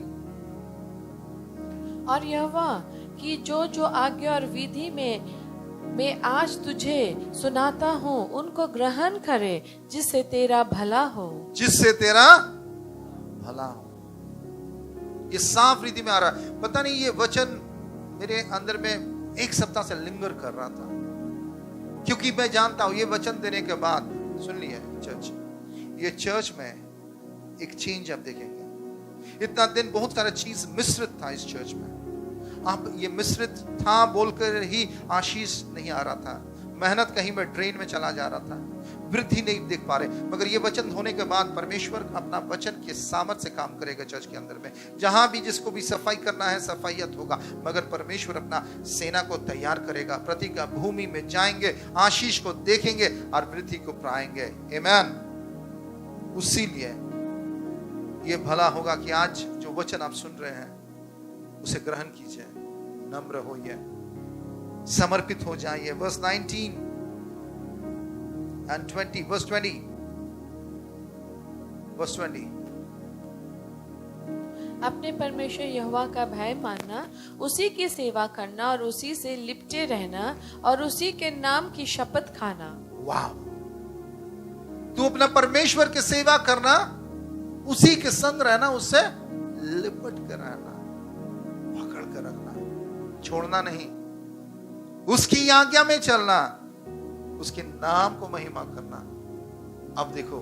और यहोवा की जो जो आज्ञा और विधि में मैं आज तुझे सुनाता हूँ उनको ग्रहण करे, जिससे तेरा भला हो। जिससे तेरा भला हो। ये साफ रीति में आ रहा है। पता नहीं ये वचन मेरे अंदर में एक सप्ताह से लिंगर कर रहा था, क्योंकि मैं जानता हूं ये वचन देने के बाद, सुन लिया चर्च, ये चर्च में एक चेंज आप देखेंगे। इतना दिन बहुत सारा चीज मिश्रित था इस चर्च में। अब ये मिश्रित था बोलकर ही आशीष नहीं आ रहा था, मेहनत कहीं में ड्रेन में चला जा रहा था, वृद्धि नहीं देख पा रहे। मगर ये वचन होने के बाद परमेश्वर अपना वचन के सामर्थ्य से काम करेगा चर्च के अंदर में। जहां भी जिसको भी सफाई करना है सफाईयत होगा, मगर परमेश्वर अपना सेना को तैयार करेगा। प्रतिज्ञा भूमि में जाएंगे, आशीष को देखेंगे और वृद्धि को पाएंगे। आमीन। उसीलिए ये भला होगा कि आज जो वचन आप सुन रहे हैं उसे ग्रहण कीजिए, नम्र होइए, समर्पित हो जाइए। Verse 19 and 20, verse 20, verse 20। अपने परमेश्वर यहोवा का भय मानना, उसी की सेवा करना और उसी से लिपटे रहना और उसी के नाम की शपथ खाना। वाह! तू अपना परमेश्वर की सेवा करना, उसी के संग रहना, उससे लिपट कर रहना, पकड़ कर रखना, छोड़ना नहीं, उसकी आज्ञा में चलना, उसके नाम को महिमा करना। अब देखो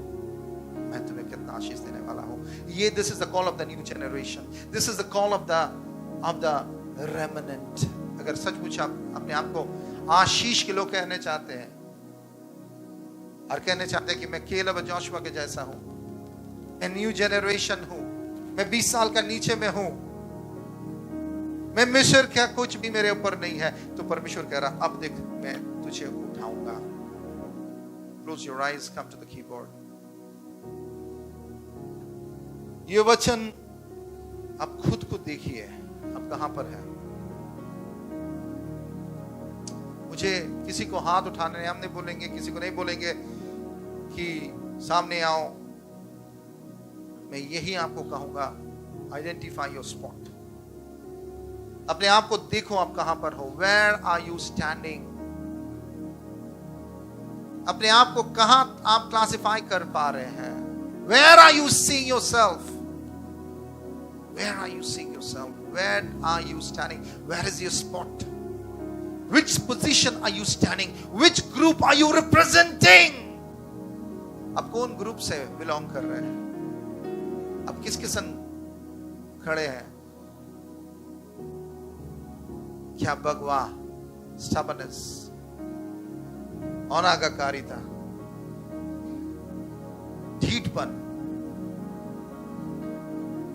मैं तुम्हें कितना आशीष देने वाला हूं। ये this is the call of the new generation, this is the call of the remnant. अगर सचमुच आप अपने आप को आशीष के लोग कहने चाहते हैं और कहने चाहते हैं कि मैं केलेब और जोशुआ के जैसा हूं, मैं न्यू जनरेशन हूं, मैं 20 साल का नीचे में हूं, मैं मिस्र क्या कुछ भी मेरे ऊपर नहीं है, तो परमेश्वर कह रहा अब देख मैं तुझे उठाऊंगा। Close your eyes, come to the keyboard। ये वचन आप खुद को देखिए, आप कहां पर है। मुझे किसी को हाथ उठाने हम नहीं बोलेंगे, किसी को नहीं बोलेंगे कि सामने आओ। मैं यही आपको कहूंगा, आइडेंटिफाई योर स्पॉट। अपने आप को देखो, आप कहां पर हो। Where are you standing? अपने आप को कहां आप क्लासिफाई कर पा रहे हैं? Where are you seeing yourself? Where are you seeing yourself? Where are you standing? Where is your spot? Which position are you standing? Which group are you representing? आप कौन ग्रुप से बिलोंग कर रहे हैं? आप किसके संग खड़े हैं? क्या बगवा, स्टबर्नेस, अनाज्ञाकारिता, ढीठपन,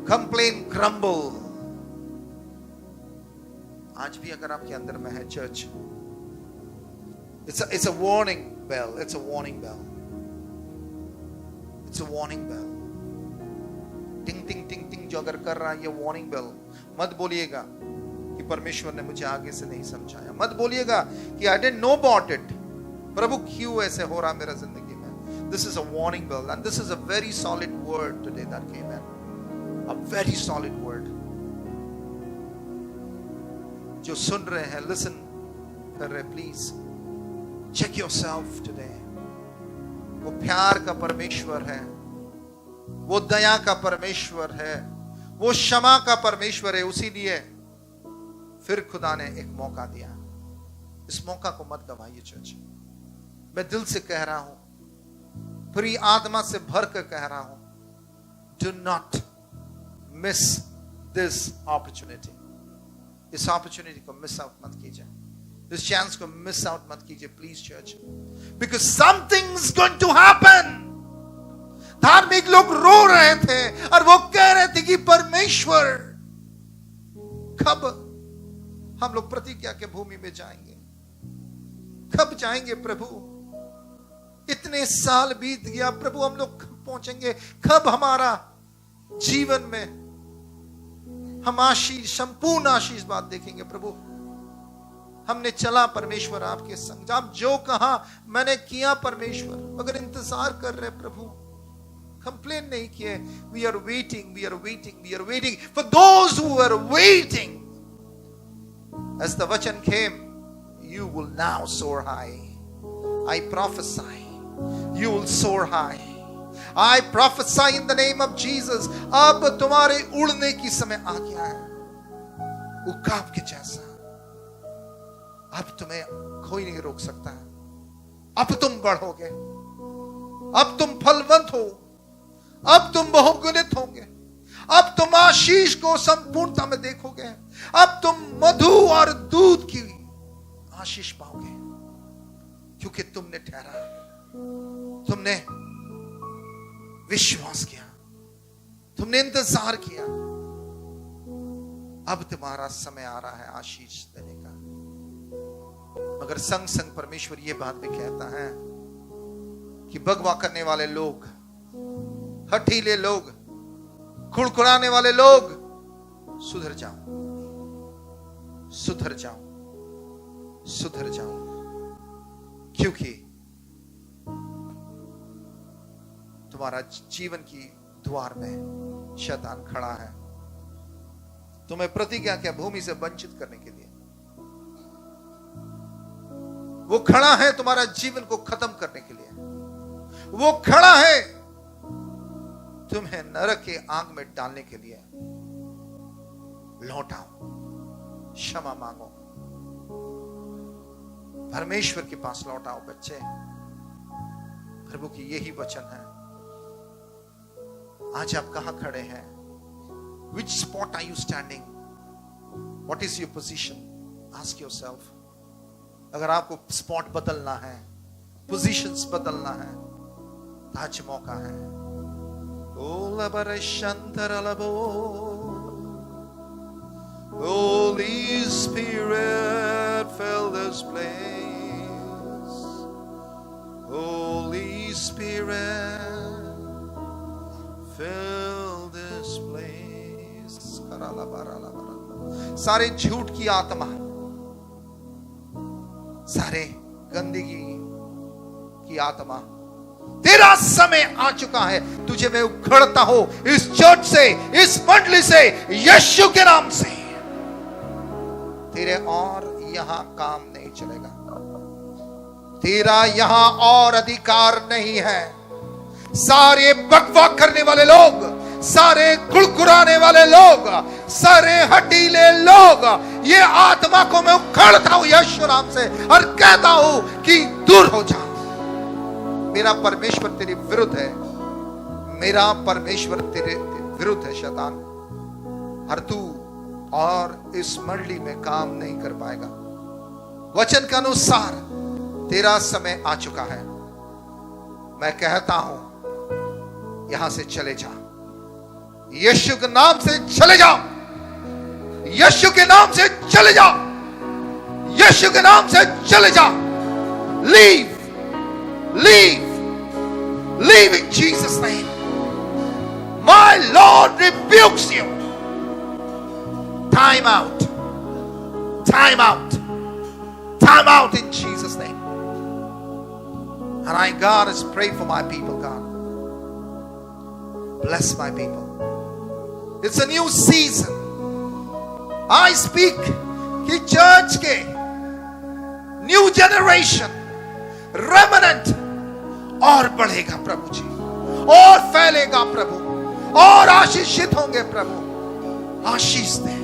कंप्लेन, ग्रम्बल आज भी अगर आपके अंदर में है church, it's a warning bell, it's a warning bell, it's a warning bell। टिंग टिंग टिंग टिंग जो अगर कर रहा है ये वार्निंग बेल। मत बोलिएगा कि परमेश्वर ने मुझे आगे से नहीं समझाया, मत बोलिएगा कि I didn't know about it, प्रभु क्यों ऐसे हो रहा मेरा जिंदगी में। This is a warning bell and this is a very solid word today that came in, a very solid word. जो सुन रहे हैं, लिसन कर रहे, प्लीज चेक योरसेल्फ टुडे। वो प्यार का परमेश्वर है, वो दया का परमेश्वर है, वो क्षमा का परमेश्वर है। उसी लिए फिर खुदा ने एक मौका दिया। इस मौका को मत गवाइए चर्च। मैं दिल से कह रहा हूं, पूरी आत्मा से भर कर कह रहा हूं, do not miss this opportunity. इस अपॉर्चुनिटी को मिस आउट मत कीजिए, इस चांस को मिस आउट मत कीजिए please church, because something's going to happen. धार्मिक लोग रो रहे थे और वो कह रहे थे कि परमेश्वर कब हम लोग प्रतिज्ञा के भूमि में जाएंगे, कब जाएंगे प्रभु? इतने साल बीत गया प्रभु, हम लोग कब पहुंचेंगे? कब हमारा जीवन में हम आशीष, संपूर्ण आशीर्वाद देखेंगे प्रभु? हमने चला परमेश्वर आपके संग, आप जो कहा मैंने किया परमेश्वर, मगर इंतजार कर रहे प्रभु, कंप्लेन नहीं किए। We are waiting, we are waiting, we are waiting for those who are waiting. As the vachan came, you will now soar high. I prophesy, you will soar high. I prophesy in the name of Jesus. अब तुम्हारे उड़ने की समय आ गया है, उकाब के जैसा। अब तुम्हें कोई नहीं रोक सकता। अब तुम बढ़ोगे, अब तुम फलवंत हो, अब तुम बहुगुणित होंगे, अब तुम आशीष को संपूर्णता में देखोगे, अब तुम मधु और दूध की आशीष पाओगे, क्योंकि तुमने ठहरा, तुमने विश्वास किया, तुमने इंतजार किया। अब तुम्हारा समय आ रहा है आशीष देने का। मगर संग संग परमेश्वर यह बात भी कहता है कि बगवा करने वाले लोग, हठीले लोग, कुड़कुड़ाने वाले लोग, सुधर जाओ, सुधर जाओ, सुधर जाओ, क्योंकि तुम्हारा जीवन की द्वार में शैतान खड़ा है, तुम्हें प्रतिज्ञा के भूमि से वंचित करने के लिए। वो खड़ा है तुम्हारा जीवन को खत्म करने के लिए। वो खड़ा है तुम्हें नरक के आग में डालने के लिए। लौट आओ, क्षमा मांगो, परमेश्वर के पास लौट आओ बच्चे। प्रभु की यही वचन है। आज आप कहां खड़े हैं? Which spot are you standing? What is your position? Ask yourself. अगर आपको स्पॉट बदलना है, पोजीशंस बदलना है, तो आज मौका है। Holy Spirit, fill this place. Holy Spirit, fill this place. सारे झूठ की आत्मा, सारे गंदगी की आत्मा, तेरा समय आ चुका है। तुझे मैं उखड़ता हूं इस चर्च से, इस मंडली से, यीशु के नाम से। तेरे और यहां काम नहीं चलेगा, तेरा यहां और अधिकार नहीं है। सारे बकवा करने वाले लोग, सारे कुड़कुड़ाने वाले लोग, सारे हटीले लोग, ये आत्मा को मैं उखड़ता हूं यीशु नाम से और कहता हूं कि दूर हो जा। मेरा परमेश्वर तेरे विरुद्ध है, मेरा परमेश्वर तेरे विरुद्ध है शैतान, और तू और इस मंडली में काम नहीं कर पाएगा। वचन के अनुसार तेरा समय आ चुका है। मैं कहता हूं यहां से चले जा, यीशु के नाम से चले जाओ, यीशु के नाम से चले जाओ, यीशु के नाम से चले जाओ। Leave, leave, leave in Jesus' name. My Lord rebukes you. Time out, time out, time out in Jesus' name. And I, God, is praying for my people, God. Bless my people. It's a new season. I speak कि चर्च के न्यू जनरेशन रेमनेंट और बढ़ेगा प्रभु जी, और फैलेगा प्रभु, और आशीषित होंगे प्रभु। आशीष दे।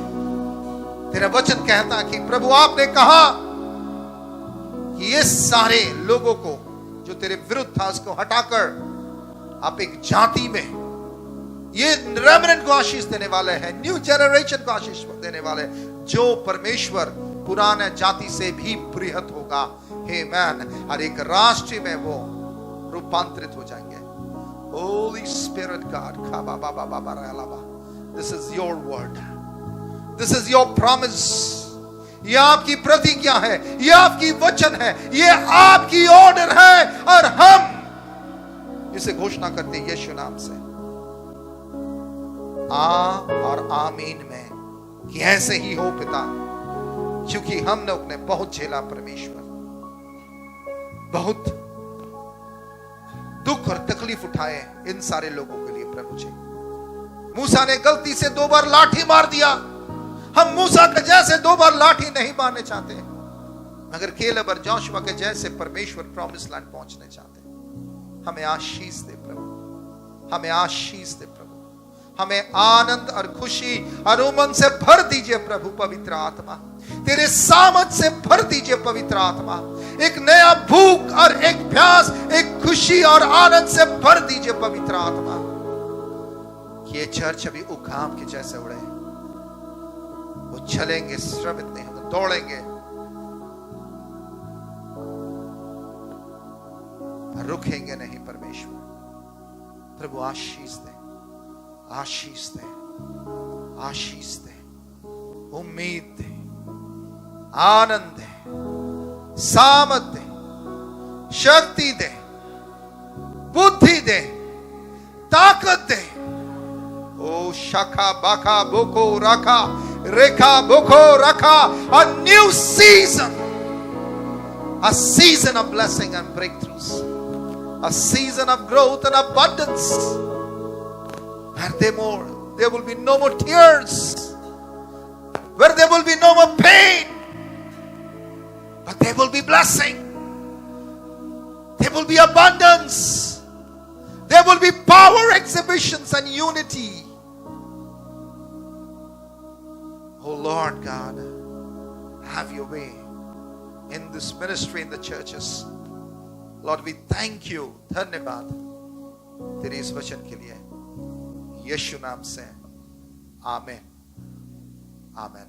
तेरा वचन कहता है कि प्रभु आपने कहा कि ये सारे लोगों को जो तेरे विरुद्ध था उसको हटाकर आप एक जाति में ये रेमनेंट को आशीष देने वाले हैं, न्यू जनरेशन को आशीष देने वाले, जो परमेश्वर पुराने जाति से भी बृहत होगा। हे मैन, और एक राष्ट्र में वो रूपांतरित हो जाएंगे। Holy Spirit God, this is your word, this is your promise, ये आपकी प्रतिज्ञा है, ये आपकी वचन है, ये आपकी ऑर्डर है, और हम इसे घोषणा करते हैं यीशु नाम से। और आमीन में कि ऐसे ही हो पिता, क्योंकि हमने अपने बहुत झेला परमेश्वर, बहुत दुख और तकलीफ उठाए इन सारे लोगों के लिए प्रभु जी। मूसा ने गलती से 2 बार लाठी मार दिया, हम मूसा के जैसे 2 बार लाठी नहीं मारने चाहते, मगर केलेब और जोशुआ के जैसे परमेश्वर प्रॉमिस लैंड पहुंचने चाहते। हमें आशीष दे प्रभु, हमें आशीष दे प्रभु, हमें आनंद और खुशी और उमंग से भर दीजिए प्रभु। पवित्र आत्मा, तेरे सामर्थ से भर दीजिए पवित्र आत्मा, एक नया भूख और एक प्यास, एक खुशी और आनंद से भर दीजिए पवित्र आत्मा। ये चर्च अभी उकाब के जैसे उड़े, वो चलेंगे, श्रमित नहीं होंगे, दौड़ेंगे, रुकेंगे नहीं परमेश्वर। प्रभु आशीष दे, आशीष दे, आशीष दे, उम्मीद दे, आनंद दे, सामर्थ दे, शक्ति दे, बुद्धि दे, ताकत दे। ओ शाखा बाखा बोको रखा रेखा बोको रखा, a new season, a season of blessing and breakthroughs, a season of growth and abundance. And there will be no more tears, where there will be no more pain, but there will be blessing, there will be abundance, there will be power exhibitions and unity. Oh Lord God, have your way in this ministry, in the churches. Lord, we thank you, धन्यवाद तेरे इस वचन के लिए, यीशु नाम से, आमीन, आमीन।